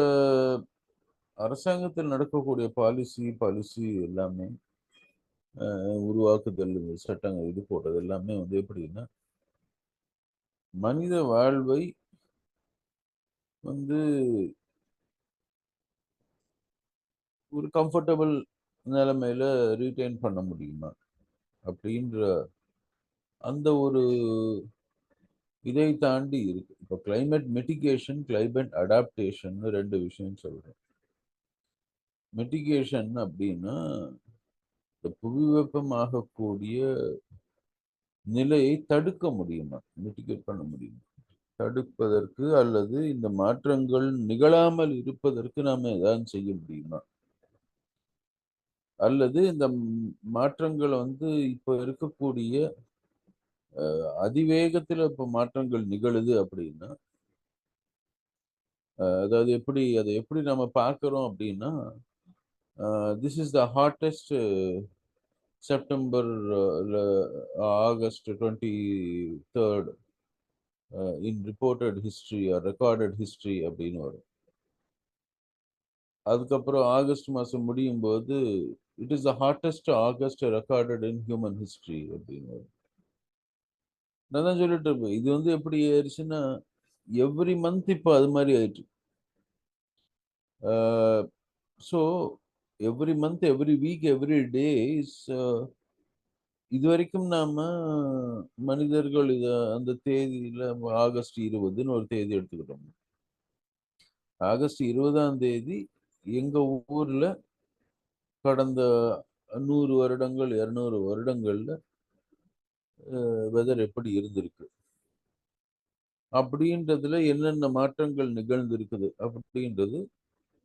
அரசாங்கத்தில் நடக்கக்கூடிய பாலிசி பாலிசி எல்லாமே உருவாக்குதல், இந்த சட்டங்கள் இது போடுறது எல்லாமே வந்து எப்படின்னா, மனித வாழ்வை வந்து ஒரு கம்ஃபர்டபுள் நிலைமையில ரீட்டைன் பண்ண முடியுமா? அப்படின்ற அந்த ஒரு இதை தாண்டி இருக்கு. இப்போ கிளைமேட் மிட்டிகேஷன், கிளைமேட் அடாப்டேஷன்னு 2 விஷயம் சொல்றேன். மிட்டிகேஷன் அப்படின்னா இந்த புவி வெப்பமாகக்கூடிய நிலையை தடுக்க முடியுமா, மிட்டிகேட் பண்ண முடியுமா, தடுப்பதற்கு அல்லது இந்த மாற்றங்கள் நிகழாமல் இருப்பதற்கு நாம ஏதாவது செய்ய முடியுமா, அல்லது இந்த மாற்றங்கள் வந்து இப்ப இருக்கக்கூடிய அதிவேகத்துல இப்ப மாற்றங்கள் நிகழுது அப்படின்னா, அதாவது அதை எப்படி நம்ம பார்க்கிறோம் அப்படின்னா, this is the hottest September August 23rd in reported history R recorded history அப்படின்னு வரும். அதுக்கப்புறம் ஆகஸ்ட் மாசம் முடியும் போது it is the hottest August recorded in human history அப்படின்னு வரும். நான் தான் சொல்லிட்டு இருப்பேன், இது வந்து எப்படி ஆயிடுச்சுன்னா எவ்ரி மந்த் இப்போ அது மாதிரி ஆயிடுச்சு. So every month, every week, every day is இதுவரைக்கும் நாம மனிதர்கள் அந்த தேதியில ஆகஸ்ட் 20ன்னு ஒரு தேதி எடுத்துக்கிட்டோம். ஆகஸ்ட் 20ஆம் தேதி எங்க ஊர்ல கடந்த 100 வருடங்கள் 200 வருடங்கள்ல வெதர் எப்படி இருந்திருக்கு அப்படின்றதுல என்னென்ன மாற்றங்கள் நிகழ்ந்திருக்குது அப்படின்றது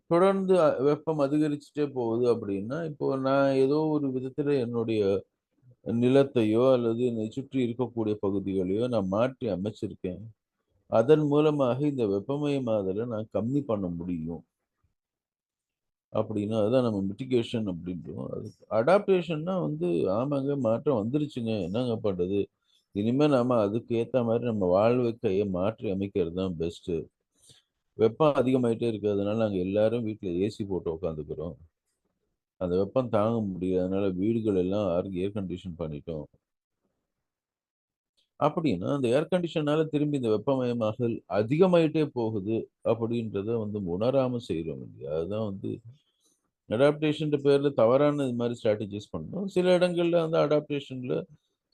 தொடர்ந்து வெப்பம் அதிகரிச்சுட்டே போகுது அப்படின்னா, இப்போ நான் ஏதோ ஒரு விதத்துல என்னுடைய நிலத்தையோ அல்லது என்னை சுற்றி இருக்கக்கூடிய பகுதிகளையோ நான் மாற்றி அமைச்சிருக்கேன். அதன் மூலமாக இந்த வெப்பமயமாதலை நான் கம்மி பண்ண முடியும். அப்படின்னா அதுதான் நம்ம மிட்டிகேஷன் அப்படின்றோம். அது அடாப்டேஷன்னா வந்து ஆமாங்க மாற்றம் வந்துருச்சுங்க. என்னங்க பண்றது? இனிமே நாம அதுக்கு ஏத்த மாரி நம்ம வாழ்க்கைய மாற்றி அமைக்கிறது தான் பெஸ்ட்டு. வெப்பம் அதிகமாயிட்டே இருக்கு. அதனால நாங்க எல்லாரும் வீட்ல ஏசி போட்டு உட்காந்துக்கிறோம். அந்த வெப்பம் தாங்க முடியல. அதனால வீடுகள் எல்லாம் ஏர் கண்டிஷன் பண்ணிட்டோம். அப்படின்னா, அந்த ஏர் கண்டிஷனால திரும்பி இந்த வெப்பமயமாதல் அதிகமாயிட்டே போகுது அப்படின்றத வந்து உணராம செய்றோம் இல்லையா? அதுதான் வந்து அடாப்டேஷன்ற பேர்ல தவறான இது மாரி ஸ்ட்ராட்டஜிஸ் பண்றோம். சில இடங்கள்ல வந்து அடாப்டேஷன்ல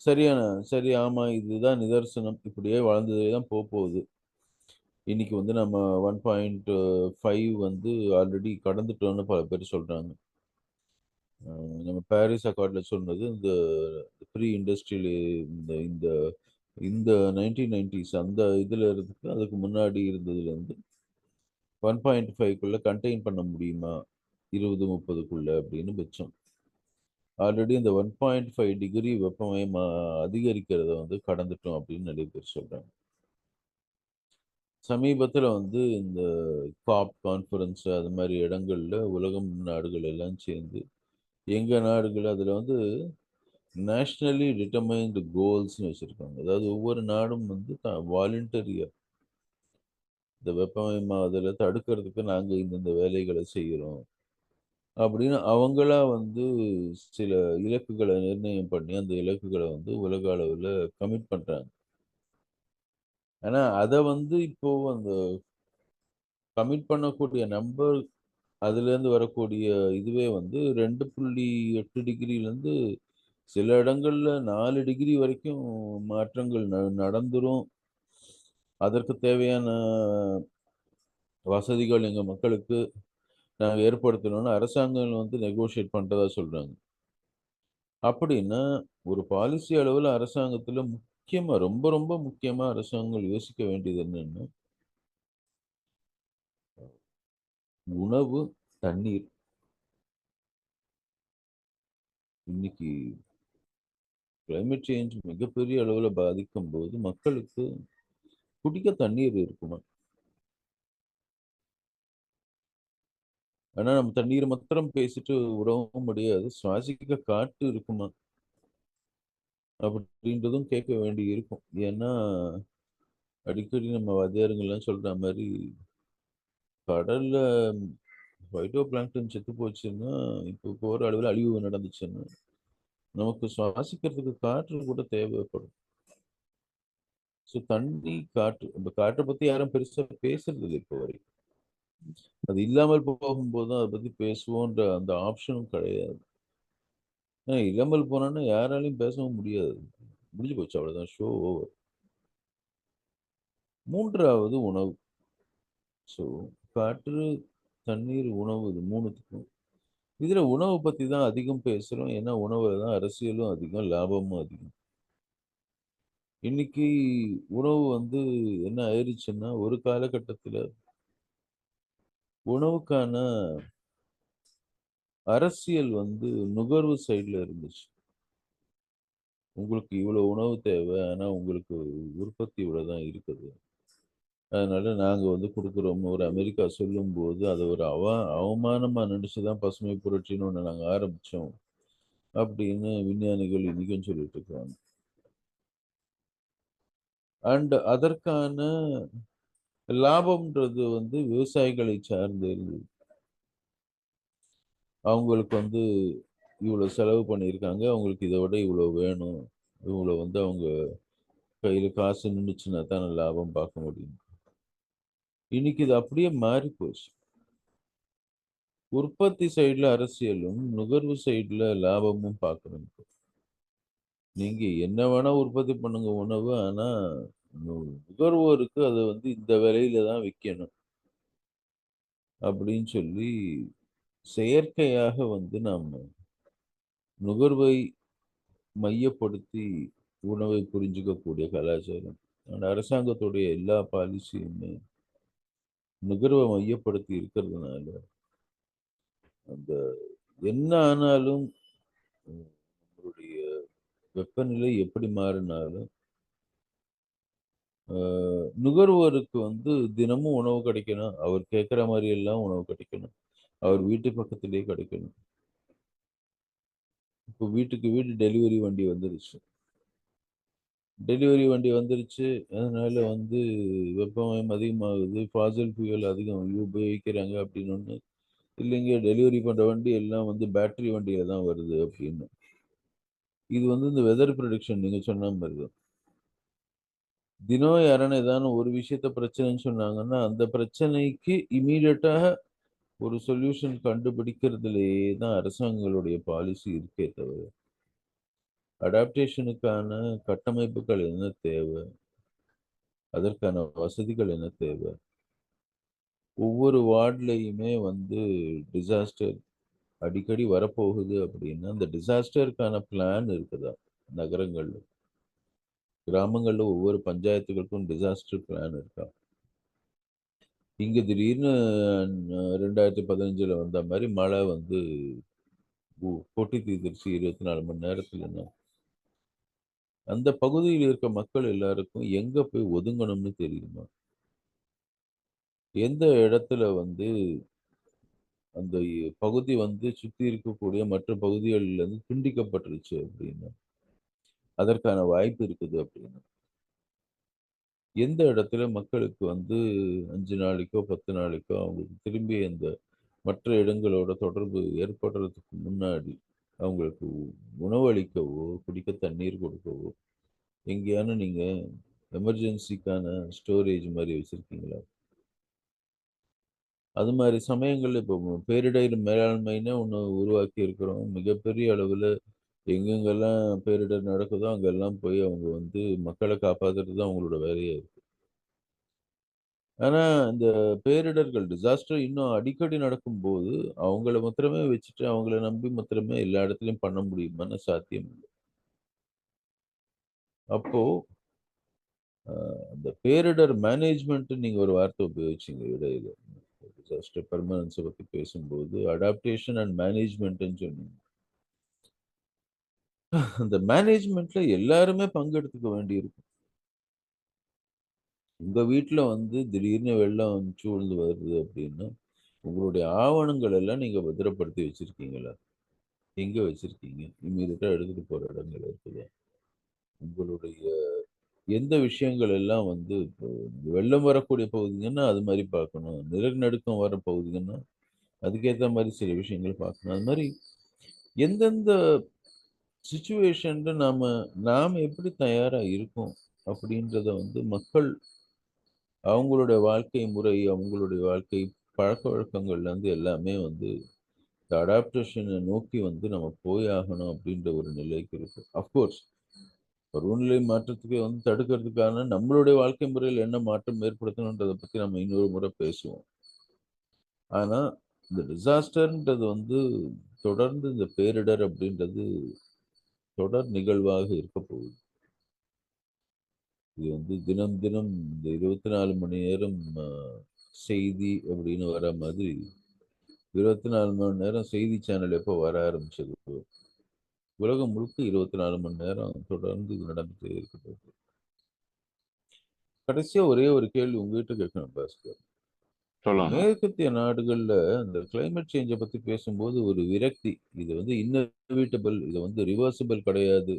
சரியான சரி ஆமா இதுதான் நிதர்சனம். இப்படியே வளர்ந்ததே தான் போப்போகுது. இன்னைக்கு வந்து நம்ம 1.5 வந்து ஆல்ரெடி கடந்துட்டோம்னு பல பேர் சொல்றாங்க. நம்ம பாரிஸ் அக்கார்ட்ல சொன்னது இந்த ப்ரீ இண்டஸ்ட்ரியல் இந்த இந்த இந்த 1990s அந்த இதுல இருந்து அதுக்கு முன்னாடி இருந்ததுலேருந்து 1.5க்குள்ள கண்டெயின் பண்ண முடியுமா? 20, 30க்குள்ள அப்படின்னு வச்சோம். ஆல்ரெடி இந்த 1.5 டிகிரி வெப்பமயம் அதிகரிக்கிறத வந்து கடந்துட்டோம் அப்படின்னு நிறைய பேர் சொல்றாங்க. சமீபத்துல வந்து இந்த காப் கான்ஃபரன்ஸ் அது மாரி இடங்கள்ல உலகம் நாடுகள் எல்லாம் சேர்ந்து, எங்க நாடுகள் அதுல வந்து நேஷனலி டிட்டர்மைன்டு கோல்ஸ்ன்னு வச்சிருக்காங்க. அதாவது ஒவ்வொரு நாடும் வந்து வாலண்டரியா இந்த வெப்பமயமாதலை தடுக்கிறதுக்கு நாங்க இந்தந்த வேலைகளை செய்கிறோம். அப்படின்னு அவங்களா வந்து சில இலக்குகளை நிர்ணயம் பண்ணி, அந்த இலக்குகளை வந்து உலக அளவுல கமிட் பண்றாங்க. ஆனா அத வந்து இப்போ அந்த கமிட் பண்ணக்கூடிய நம்பர் அதுலேருந்து வரக்கூடிய இதுவே வந்து 2.8 டிகிரிலேருந்து சில இடங்கள்ல 4 டிகிரி வரைக்கும் மாற்றங்கள் நடந்துரும். அதற்கு தேவையான வசதிகள் எங்க மக்களுக்கு நாங்க ஏற்படுத்தணும்னு அரசாங்கம் வந்து நெகோஷியேட் பண்றதா சொல்றாங்க. அப்படின்னா, ஒரு பாலிசி அளவுல அரசாங்கத்துல முக்கியமா ரொம்ப ரொம்ப முக்கியமா அரசாங்கங்கள் யோசிக்க வேண்டியது என்னன்னா, உணவு, தண்ணீர். இன்னைக்கு கிளைமேட் சேஞ்ச் மிகப்பெரிய அளவுல பாதிக்கும்போது, மக்களுக்கு குடிக்க தண்ணீர் இருக்குமா? ஆனா நம்ம தண்ணீர மாத்திரம் பேசிட்டு விடவும் முடியாது. சுவாசிக்க காற்று இருக்குமா? அப்படின்றதும் கேட்க வேண்டி இருக்கும். ஏன்னா, அடிக்கடி நம்ம வாத்தியாருங்கலாம் சொல்ற மாரி, கடல்ல பைட்டோ பிளாங்க்டன் செத்து போச்சுன்னா, இப்போ போற அளவுல அழிவு நடந்துச்சுன்னா, நமக்கு சுவாசிக்கிறதுக்கு காற்று கூட தேவைப்படும். ஸோ தண்ணி, காற்று. இந்த காற்ற பத்தி யாரும் பெருசா பேசுறதில்ல இப்போ வரைக்கும். அது இல்லாமல் போகும்போது தான் அத பத்தி பேசுவோன்ற அந்த ஆப்ஷனும் கிடையாது. இல்லாமல் போனோம்னா யாராலயும் பேசவும் முடியாது. முடிஞ்சு போச்சு அவ்வளோதான். Show over. 3வது உணவு. ஸோ காற்று, தண்ணீர், உணவு இது 3த்துக்கும். இதுல உணவு பத்தி தான் அதிகம் பேசுறோம். ஏன்னா உணவுல தான் அரசியலும் அதிகம், லாபமும் அதிகம். இன்னைக்கு உணவு வந்து என்ன ஆயிருச்சுன்னா, ஒரு காலகட்டத்தில உணவுக்கான அரசியல் வந்து நுகர்வு சைடுல இருந்துச்சு. உங்களுக்கு இவ்வளோ உணவு தேவை. ஆனா உங்களுக்கு உற்பத்தி இவ்வளோ தான் இருக்குது. அதனால நாங்க வந்து குடுக்குறோம்னு ஒரு அமெரிக்கா சொல்லும்போது, அத ஒரு அவமானமா நெனச்சு தான் பசுமை புரட்சின்னு ஒண்ணு நாங்க ஆரம்பிச்சோம். அப்படின்னு விஞ்ஞானிகள் இன்னைக்கும் சொல்லிட்டு இருக்காங்க. அதற்கான லாபம்ன்றது வந்து விவசாயிகளை சார்ந்து இருந்தது. அவங்களுக்கு வந்து இவ்வளோ செலவு பண்ணியிருக்காங்க. அவங்களுக்கு இத விட இவ்வளோ வேணும். இவ்வளோ வந்து அவங்க கையில காசு நின்னுச்சுன்னா தானே லாபம் பார்க்க முடியும். இன்னைக்கு இது அப்படியே மாறி போச்சு. உற்பத்தி சைடுல அரசியலும், நுகர்வு சைடுல லாபமும் பார்க்கணும். நீங்க என்ன வேணா உற்பத்தி பண்ணுங்க உணவு. ஆனா, நுகர்வோருக்கு அத வந்து இந்த விலையில தான் விக்கணும். அப்படின்னு சொல்லி செயற்கையாக வந்து நாம நுகர்வை மையப்படுத்தி உணவை புரிஞ்சுக்கக்கூடிய கலாச்சாரம். ஆனா அரசாங்கத்துடைய எல்லா பாலிசியுமே நுகர்வை மையப்படுத்தி இருக்கிறதுனால, அந்த என்ன ஆனாலும் நம்மளுடைய வெப்பநிலை எப்படி மாறினாலும், அ நுகர்வோருக்கு வந்து தினமும் உணவு கிடைக்கணும். அவர் கேட்கிற மாரி எல்லாம் உணவு கிடைக்கணும். அவர் வீட்டு பக்கத்திலேயே கிடைக்கணும். இப்போ வீட்டுக்கு வீடு டெலிவரி வண்டி வந்துருச்சு. டெலிவரி வண்டி வந்துருச்சு. அதனால வந்து வெப்பமயம் அதிகமாகுது. ஃபாசில் ஃபியூயல் அதிகம் உபயோகிக்கிறாங்க அப்படின்னு. இல்லைங்க டெலிவரி பண்ற வண்டி எல்லாம் வந்து பேட்டரி வண்டியில தான் வருது அப்படின்னு. இது வந்து இந்த வெதர் ப்ரிடிக்ஷன் நீங்க சொன்ன மாரி தான். தினம் யாரான ஏதான ஒரு விஷயத்த பிரச்சனைன்னு சொன்னாங்கன்னா, அந்த பிரச்சனைக்கு இம்மீடியட்டா ஒரு சொல்யூஷன் கண்டுபிடிக்கிறதிலேயே தான் அரசாங்கங்களுடைய பாலிசி இருக்கே தவிர, அடாப்டேஷனுக்கான கட்டமைப்புகள் என்ன தேவை? அதற்கான வசதிகள் என்ன தேவை? ஒவ்வொரு வார்ட்லயுமே வந்து டிசாஸ்டர் அடிக்கடி வரப்போகுது அப்படின்னா, அந்த டிசாஸ்டருக்கான பிளான் இருக்குதா? நகரங்கள்ல. கிராமங்கள்ல ஒவ்வொரு பஞ்சாயத்துகளுக்கும் டிசாஸ்டர் பிளான் இருக்கா? இங்க திடீர்னு 2015ல வந்த மாரி மழை வந்து கொட்டி தீர்த்துருச்சு 24 மணி நேரத்துலன்னா, அந்த பகுதியில் இருக்க மக்கள் எல்லாருக்கும் எங்க போய் ஒதுங்கணும்னு தெரியுமா? எந்த இடத்துல வந்து அந்த பகுதி வந்து சுத்தி இருக்கக்கூடிய மற்ற பகுதிகள்ல இருந்து துண்டிக்கப்பட்டுருச்சு அப்படின்னா, அதற்கான வாய்ப்பு இருக்குது அப்படின்னா, எந்த இடத்துல மக்களுக்கு வந்து 5 நாளைக்கோ, 10 நாளைக்கோ அவங்களுக்கு திரும்பி அந்த மற்ற இடங்களோட தொடர்பு ஏற்படுறதுக்கு முன்னாடி, அவங்களுக்கு உணவளிக்கவோ, குடிக்க தண்ணீர் கொடுக்கவோ, எங்கேயான நீங்க எமர்ஜென்சிக்கான ஸ்டோரேஜ் மாரி வச்சிருக்கீங்களா? அது மாரி சமயங்கள்ல இப்போ பேரிடர் மேலாண்மைன்னு ஒண்ணு உருவாக்கி இருக்கிறோம். மிகப்பெரிய அளவுல எங்கெங்கெல்லாம் பேரிடர் நடக்குதோ, அங்கெல்லாம் போய் அவங்க வந்து மக்கள காப்பாத்துறது தான் அவங்களோட வேலையா இருக்கு. ஆனா, இந்த பேரிடர்கள் டிசாஸ்டர் இன்னும் அடிக்கடி நடக்கும்போது, அவங்கள மாத்திரமே வச்சுட்டு, அவங்கள நம்பி மாத்திரமே எல்லா இடத்துலயும் பண்ண முடியுமான்னா சாத்தியம் இல்ல. அப்போ அ அந்த பேரிடர் மேனேஜ்மென்ட்ன்னு நீங்க ஒரு வார்த்தை உபயோகிச்சீங்க இடையில. டிசாஸ்டர் பெர்மனன்ஸ பத்தி பேசும்போது, அடாப்டேஷன் அண்ட் மேனேஜ்மென்ட்ன்னு சொன்னீங்க. அந்த மேனேஜ்மென்ட்ல எல்லாருமே பங்கெடுத்துக்க வேண்டியிருக்கும். உங்க வீட்ல வந்து திடீர்னு வெள்ளம் சூழ்ந்து வருது அப்டின்னா, உங்களுடைய ஆவணங்கள் எல்லாம் நீங்க பத்திரப்படுத்தி வச்சிருக்கீங்களா? எங்க வச்சிருக்கீங்க? இம்மீடியட்டா எடுத்துட்டு போற இடங்கள் இருக்குதா? உங்களுடைய எந்த விஷயங்கள் எல்லாம் வந்து இப்போ வெள்ளம் வரக்கூடிய பகுதிங்கன்னா, அது மாரி பார்க்கணும். நிலநடுக்கம் வர பகுதிங்கன்னா, அதுக்கேத்த மாரி சில விஷயங்கள் பார்க்கணும். அது மாரி எந்தெந்த சிச்சுவேஷன்ல நாம நாம எப்படி தயாரா இருக்கோம்? அப்படின்றத வந்து மக்கள் அவங்களுடைய வாழ்க்கை முறை, அவங்களுடைய வாழ்க்கை பழக்கவழக்கங்கள்லேருந்து எல்லாமே வந்து இந்த அடாப்டேஷன நோக்கி வந்து நம்ம போய் ஆகணும் அப்படின்ற ஒரு நிலைக்கு இருக்கு. அஃப்கோர்ஸ் பருவநிலை மாற்றத்துக்கு வந்து தடுக்கிறதுக்கான நம்மளுடைய வாழ்க்கை முறையில என்ன மாற்றம் ஏற்படுத்தணுன்றத பத்தி நம்ம இன்னொரு முறை பேசுவோம். ஆனா, இந்த டிசாஸ்டர்ன்றது வந்து தொடர்ந்து இந்த பேரிடர் அப்படின்றது தொடர் நிகழ்வாக இருக்க போகுது. இது வந்து தினம் தினம் இந்த 24 மணி நேரம் செய்தி அப்படின்னு வர மாதிரி 24 மணி நேரம் செய்தி சேனல் எப்போ வர ஆரம்பிச்சது, உலகம் முழுக்க 24 மணி நேரம் தொடர்ந்து இது நடந்துட்டே இருக்குது. கடைசியா ஒரே ஒரு கேள்வி உங்ககிட்ட கேட்கணும் பாஸ்கர். சொல்லுங்க. மேற்கத்திய நாடுகள்ல இந்த கிளைமேட் சேஞ்சை பத்தி பேசும்போது ஒரு விரக்தி, இது வந்து இன்னவிட்டபிள், இது வந்து ரிவர்சிபிள் கிடையாது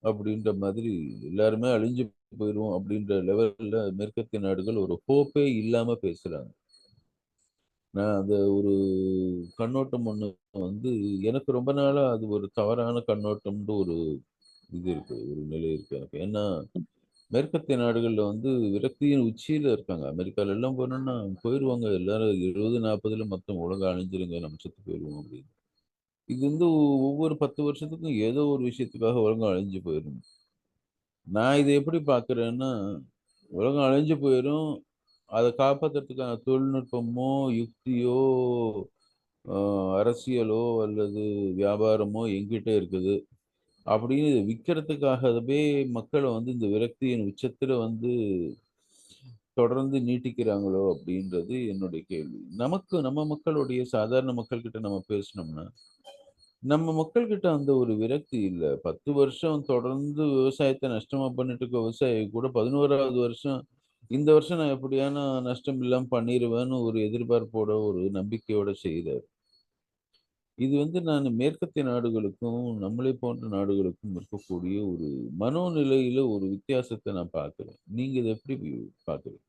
அப்படின்ற மாதிரி, எல்லாருமே அழிஞ்சு போயிடும் அப்படின்ற லெவல்ல மேற்கத்திய நாடுகள் ஒரு ஹோப்பே இல்லாம பேசுறாங்க. நான் அந்த ஒரு கண்ணோட்டம் ஒண்ணு வந்து எனக்கு ரொம்ப நாளா அது ஒரு தவறான கண்ணோட்டம்னு ஒரு இது இருக்கு, ஒரு நிலை இருக்கு எனக்கு. ஏன்னா மேற்கத்திய நாடுகள்ல வந்து விரக்தியின் உச்சியில இருக்காங்க. அமெரிக்கால எல்லாம் போனோம்னா போயிருவாங்க எல்லாரும் 70, 40 மொத்தம் உலகம் அழிஞ்சிருங்க, நம்ம செத்து போயிருவோம் அப்படின்னு. இது வந்து ஒவ்வொரு 10 வருஷத்துக்கும் ஏதோ ஒரு விஷயத்துக்காக உலகம் அழிஞ்சு போயிரும். நான் இதை எப்படி பார்க்குறேன்னா, உலகம் அழிஞ்சு போயிரும். அத காப்பாத்துறதுக்கான தொழில்நுட்பமோ, யுக்தியோ, அ அரசியலோ அல்லது வியாபாரமோ என்கிட்ட இருக்குது. அப்படின்னு இத விக்கிறதுக்காகவே மக்கள வந்து இந்த விரக்தியின் உச்சத்துல வந்து தொடர்ந்து நீட்டிக்கிறாங்களோ அப்படின்றது என்னுடைய கேள்வி. நமக்கு நம்ம மக்களுடைய சாதாரண மக்கள்கிட்ட நம்ம பேசினோம்னா, நம்ம மக்கள்கிட்ட அந்த ஒரு விரக்தி இல்ல. 10 வருஷம் தொடர்ந்து விவசாயத்த நஷ்டமா பண்ணிட்டு இருக்க விவசாயி கூட 11வது வருஷம், இந்த வருஷம் நான் எப்படியானா நஷ்டம் இல்லாம பண்ணிருவேன்னு ஒரு எதிர்பார்ப்போட, ஒரு நம்பிக்கையோட செய்றாரு. இது வந்து நான் மேற்கத்திய நாடுகளுக்கும், நம்மளை போன்ற நாடுகளுக்கும் இருக்கக்கூடிய ஒரு மனோநிலையில ஒரு வித்தியாசத்த நான் பார்க்கிறேன். நீங்க இத எப்படி பார்க்குறீங்க?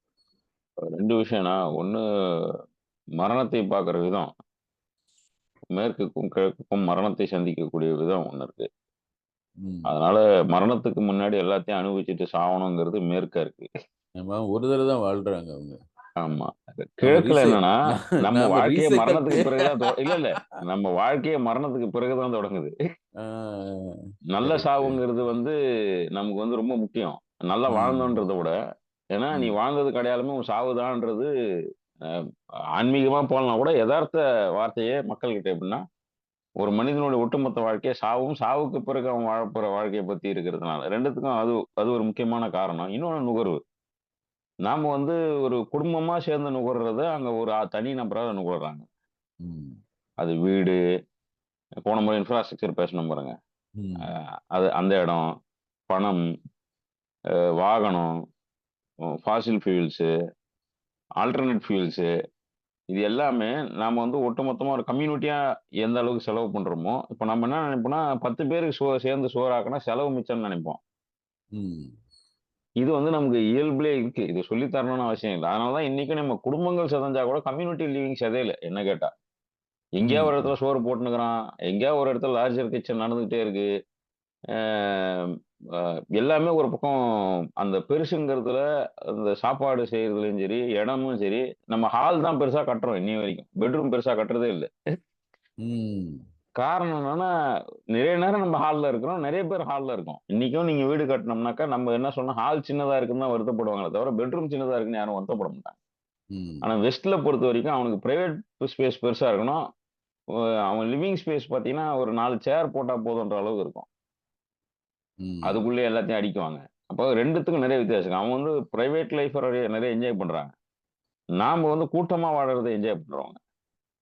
2 விஷயம்னா, ஒண்ணு மரணத்தை பார்க்குற விதம். மேற்குக்கும், கிழக்குக்கும் மரணத்தை சந்திக்கக்கூடிய விதம் ஒண்ணு இருக்கு. ம். அதனால மரணத்துக்கு முன்னாடி எல்லாத்தையும் அனுபவிச்சுட்டு சாவணுங்கிறது மேற்கா இருக்கு. ஆமா, ஒரு தடவ தான் வாழ்றாங்க அவங்க. ஆமா. நம்ம கிழக்குல என்னன்னா, நம்ம நாம வாழ்க்கையே ரீசைக்கிள் மரணத்துக்கு பிறகு தான் இல்ல, இல்ல. நம்ம வாழ்க்கையே மரணத்துக்கு பிறகு தான் தொடங்குது. ஆ நல்ல கரெக்ட். சாவுங்கிறது வந்து நமக்கு வந்து ரொம்ப முக்கியம். நல்லா ம். வாழ்ந்தோன்றத விட. ஏன்னா, நீ ம். வாழ்ந்ததுக்கு அடையாளமே உன் சாவுதான்ன்றது அ ஆன்மீகமா போலனா கூட எதார்த்த வார்த்தையே மக்கள்கிட்ட எப்படின்னா, ஒரு மனிதனுடைய ஒட்டுமொத்த வாழ்க்கையே சாவும், சாவுக்கு பிறகு அவன் வாழப்போற வாழ்க்கைய பத்தி இருக்கிறதுனால. 2த்துக்கும் அது அது ஒரு முக்கியமான காரணம். இன்னொன்னு நுகர்வு. நாம வந்து ஒரு குடும்பமா சேர்ந்து நுகர்றத அங்க ஒரு தனி நபரா நுகர்றாங்க. ம். அது வீடு, போன முறை இன்ஃப்ராஸ்ட்ரக்சர் பேசினோம் பாருங்க. அ ம். அது அந்த இடம், பணம், வாகனம், ஃபாசில் ஃபியூல்ஸு, ஆல்டர்னேட் ஃபியூல்ஸு இது எல்லாமே நாம வந்து ஒட்டுமொத்தமா ஒரு கம்யூனிட்டியா எந்த அளவுக்கு செலவு பண்றோமோ, இப்ப நம்ம என்ன நினைப்போம்னா 10 பேருக்கு சேர்ந்து சோறாக்குனா செலவு மிச்சம்னு நினைப்போம். ம். இது வந்து நமக்கு இயல்புலயே இருக்கு. இது சொல்லி தரணும்னு அவசியம் இல்ல. அதனால தான் இன்னைக்கும் நம்ம குடும்பங்கள் சிதைஞ்சா கூட கம்யூனிட்டி லிவிங் சிதையல என்ன கேட்டா. எங்கேயாவது ஒரு ம். இடத்துல சோறு போட்டுன்னுக்குறான். எங்கேயாவது ஒரு இடத்துல லார்ஜர் கிச்சன் நடந்துகிட்டே இருக்கு. அ அ எல்லாமே ஒரு பக்கம் அந்த பெருசுங்கிறதுல அந்த சாப்பாடு செய்றதுலயும் சரி, இடமும் சரி, நம்ம ஹால் தான் பெருசா கட்டுறோம் இன்னிய வரைக்கும். பெட்ரூம் பெருசா கட்டுறதே இல்ல. ம். காரணம் என்னன்னா, நிறைய நேரம் நம்ம ஹால்ல இருக்கிறோம். நிறைய பேர் ஹால்ல இருக்கோம். இன்னைக்கும் நீங்க வீடு கட்டுனோம்னாக்கா, நம்ம என்ன சொன்னோம், ஹால் சின்னதா இருக்குன்னு தான் வருத்தப்படுவாங்களே தவிர, பெட்ரூம் சின்னதா இருக்குன்னு யாரும் வருத்தப்பட மாட்டாங்க. ஆனா ம். வெஸ்ட்ல பொறுத்தவரைக்கும் அவனுக்கு பிரைவேட் ஸ்பேஸ் பெருசா இருக்கணும். ஒ அவன் லிவிங் ஸ்பேஸ் பார்த்தீங்கன்னா, ஒரு 4 சேர் போட்டா போதுன்ற அளவுக்கு இருக்கும். ம். அதுக்குள்ளயே எல்லாத்தையும் அடிக்குவாங்க. அப்போ 2த்துக்கும் நிறைய வித்தியாசம் இருக்கு. அவன் வந்து பிரைவேட் லைஃப நிறைய என்ஜாய் பண்றாங்க. நாம வந்து கூட்டமா வாழறத என்ஜாய் பண்றோம்.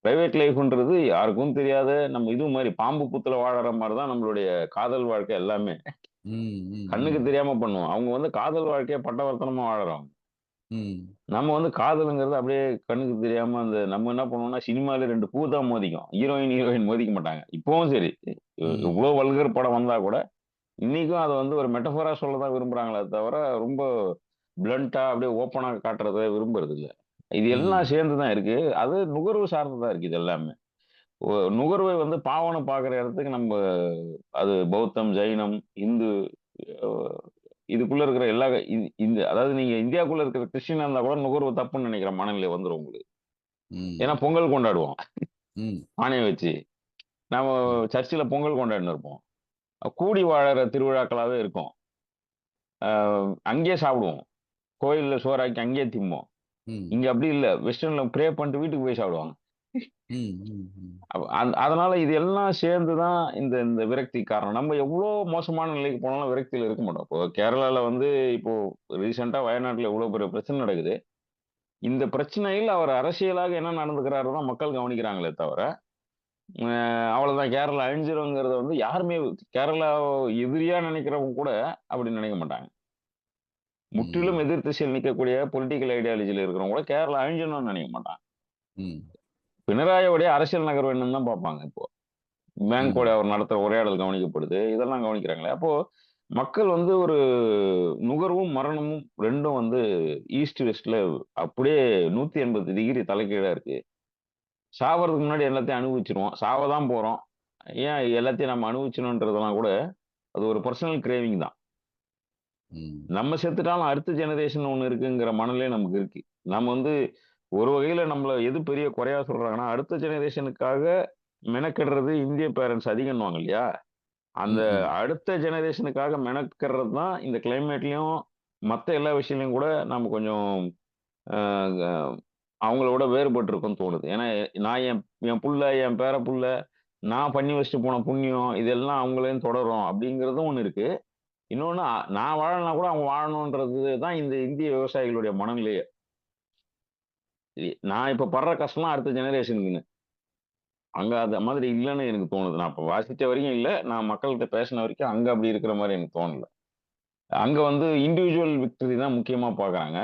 பிரைவேட் லைஃப்ன்றது யாருக்கும் தெரியாத, நம்ம இது மாரி பாம்பு புத்துல வாழற மாரி தான் நம்மளுடைய காதல் வாழ்க்கை எல்லாமே. ம். ம். கண்ணுக்கு ம். தெரியாம பண்ணுவோம். அவங்க வந்து காதல் வாழ்க்கைய பட்டவர்த்தனமா வாழறவங்க. ம். நம்ம வந்து காதல்ங்கிறது அப்படியே கண்ணுக்கு தெரியாம அந்த நம்ம என்ன பண்ணுவோம்னா, சினிமால 2 பூ தான் மோதிக்கும். ஹீரோயின் மோதிக்க மாட்டாங்க. இப்பவும் சரி. ம். எவ்ளோ வல்கர் படம் வந்தா கூட, இன்னைக்கும் அத வந்து ஒரு மெட்டஃபரா சொல்ல தான் விரும்புறாங்களே தவிர, ரொம்ப பிளன்ட்டா அப்படியே ஓப்பனா காட்டுறத விரும்புறது இல்ல. இது எல்லாம் ம். சேர்ந்து தான் இருக்கு. அது நுகர்வு சார்ந்து தான் இருக்கு இது எல்லாமே. நுகர்வை வந்து பாவனை பார்க்குற இடத்துக்கு நம்ம அது பௌத்தம், ஜைனம், இந்து அ இதுக்குள்ள இருக்கிற எல்லா இந்த அதாவது நீங்க இந்தியாக்குள்ள இருக்கிற கிறிஸ்டியனா இருந்தா கூட நுகர்வு தப்புன்னு நினைக்கிற மனநிலை வந்துரும் உங்களுக்கு. ஏன்னா ம். பொங்கல் கொண்டாடுவோம். ம். பானைய வச்சு. நாம ம். சர்ச்சில பொங்கல் கொண்டாடின்னு இருப்போம். கூடி வாழற திருவிழாக்களாவே இருக்கும். அ அங்கேயே சாப்பிடுவோம். கோயில்ல சோறாக்கி அங்கேயே திம்போம். ம். இங்க அப்படி இல்ல. வெஸ்டர்ன்ல ப்ரே பண்ணிட்டு வீட்டுக்கு போய் சாப்பிடுவாங்க. அதனால இது எல்லாம் சேர்ந்துதான் இந்த இந்த விரக்தி காரணம். நம்ம எவ்வளவு மோசமான நிலைக்கு போனாலும் விரக்தியில இருக்க மாட்டோம். இப்போ கேரளால வந்து இப்போ ரீசெண்டா வயநாட்டுல எவ்வளவு பெரிய பிரச்சனை நடக்குது. இந்த பிரச்சனையில் அவர் அரசியலாக என்ன நடந்துக்கிறாரு தான் மக்கள் கவனிக்கிறாங்களே தவிர, அவ்வளவுதான் கேரளா அழிஞ்சிருங்கிறத வந்து யாருமே கேரளா எதிரியா நினைக்கிறவங்க கூட அப்படி நினைக்க மாட்டாங்க. முற்றிலும் எதிர் திசையில் நிற்கக்கூடிய பொலிட்டிக்கல் ஐடியாலஜில இருக்கிறவங்க கூட கேரளா அழிஞ்சணும்னு நினைக்க மாட்டாங்க. பினராயியோடைய அரசியல் நகர்வு என்னன்னு தான் பார்ப்பாங்க. இப்போ பேங்கோட அவர் நடத்துற உரையாடல் கவனிக்கப்படுது, இதெல்லாம் கவனிக்கிறாங்களே. அப்போ மக்கள் வந்து ஒரு நுகர்வும் மரணமும் ரெண்டும் வந்து ஈஸ்ட் வெஸ்ட்ல அப்படியே 180 டிகிரி தலைகீழா இருக்கு. சாவறதுக்கு முன்னாடி எல்லாத்தையும் அனுபவிச்சிருவோம். சாவதான் போறோம். ஏன் எல்லாத்தையும் நம்ம அனுபவிச்சணும்ன்றதெல்லாம் கூட அது ஒரு பர்சனல் கிரேவிங் தான். நம்ம செத்துட்டாலும் அடுத்த ஜெனரேஷன் ஒண்ணு இருக்குங்கிற மனநிலை நமக்கு இருக்கு. நம்ம வந்து ஒரு வகையில நம்மள எது பெரிய குறையா சொல்றாங்கன்னா, அடுத்த ஜெனரேஷனுக்காக மெனக்கெடுறது இந்திய பேரண்ட்ஸ் அதிகம்னுவாங்க இல்லையா? அந்த அடுத்த ஜெனரேஷனுக்காக மெனக்கெடுறது தான் இந்த கிளைமேட்லயும், மத்த எல்லா விஷயங்களையும் கூட நம்ம கொஞ்சம் அ க அவங்களோட வேறுபட்டு இருக்கோம்னு தோணுது. ஏன்னா, நான் என் என் புள்ள, என் பேர புள்ள, நான் பண்ணி வச்சுட்டு போன புண்ணியம், இதெல்லாம் அவங்களையும் தொடரும் அப்படிங்கிறதும் ஒண்ணு இருக்கு. இன்னொன்னு நான் வாழலனா கூட அவங்க வாழணும்ன்றது தான் இந்த இந்திய விவசாயிகளுடைய மனநிலையே. நான் இப்ப படுற கஷ்டம்லாம் அடுத்த ஜெனரேஷனுக்குன்னு. அங்க அந்த மாதிரி இல்லன்னு எனக்கு தோணுது. நான் இப்ப வாசிச்ச வரைக்கும் இல்ல. நான் மக்கள்ட்ட பேசின வரைக்கும் அங்க அப்படி இருக்கிற மாரி எனக்கு தோணல. அங்க வந்து இண்டிவிஜுவல் விக்டரி தான் முக்கியமா பார்க்குறாங்க.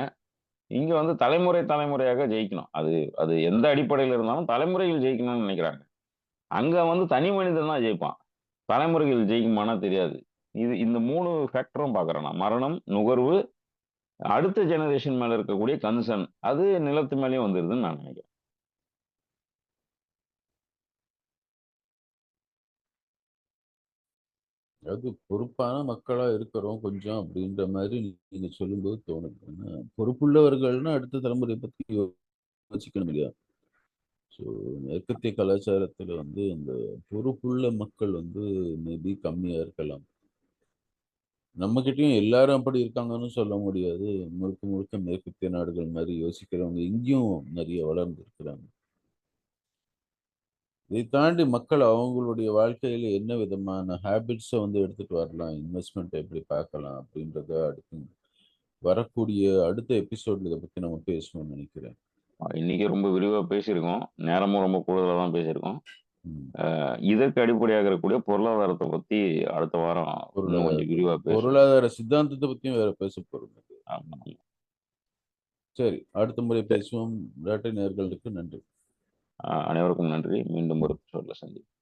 இங்க வந்து தலைமுறை தலைமுறையாக ஜெயிக்கணும். அது அது எந்த அடிப்படையில இருந்தாலும் தலைமுறைகள் ஜெயிக்கணும்னு நினைக்கிறாங்க. அங்க வந்து தனி மனிதன் தான் ஜெயிப்பான். தலைமுறைகள் ஜெயிக்குமானா தெரியாது. இந்த 3 ஃபேக்டரும் பார்க்குறேன் நான். மரணம், நுகர்வு, அடுத்த ஜெனரேஷன் மேல இருக்கக்கூடிய கன்சர்ன். அது நிலத்து மேலயும் வந்துருதுன்னு நான் நினைக்கிறேன். அதாவது பொறுப்பான மக்களா இருக்கிறோம் கொஞ்சம் அப்படின்ற மாதிரி நீங்க சொல்லும்போது தோணுது. ஏன்னா பொறுப்புள்ளவர்கள்னா அடுத்த தலைமுறையை பத்தி யோசிக்கணும் இல்லையா? ஸோ மேற்கத்திய கலாச்சாரத்துல வந்து இந்த பொறுப்புள்ள மக்கள் வந்து மேபி கம்மியா இருக்கலாம். நம்மகிட்டயும் எல்லாரும் அப்படி இருக்காங்கன்னு சொல்ல முடியாது. முழுக்க முழுக்க மேற்கத்திய நாடுகள் மாதிரி யோசிக்கிறவங்க இங்கேயும் நிறைய வளர்ந்து இருக்கிறாங்க. இதை தாண்டி மக்கள் அவங்களுடைய வாழ்க்கையில என்ன விதமான ஹேபிட்ஸை வந்து எடுத்துட்டு வரலாம், இன்வெஸ்ட்மெண்ட் எப்படி பார்க்கலாம் அப்படின்றத அடுத்து வரக்கூடிய அடுத்த எபிசோட்ல இதை பத்தி நம்ம பேசணும்னு நினைக்கிறேன். இன்னைக்கு ரொம்ப விரிவா பேசியிருக்கோம். நேரமும் ரொம்ப கூடுதலா தான் பேசியிருக்கோம். ம். இதற்கு அடிப்படையாக இருக்கக்கூடிய பொருளாதாரத்தை பத்தி அடுத்த வாரம் இன்னும் கொஞ்சம் விரிவா பேசுவோம். பொருளாதார சித்தாந்தத்தை பத்தியும் வேற பேச போறோம். ஆமா. சரி, அடுத்த முறை பேசுவோம். நேயர்களுக்கு நன்றி. அனைவருக்கும் நன்றி. மீண்டும் ஒரு எபிசோட்ல சந்திப்போம்.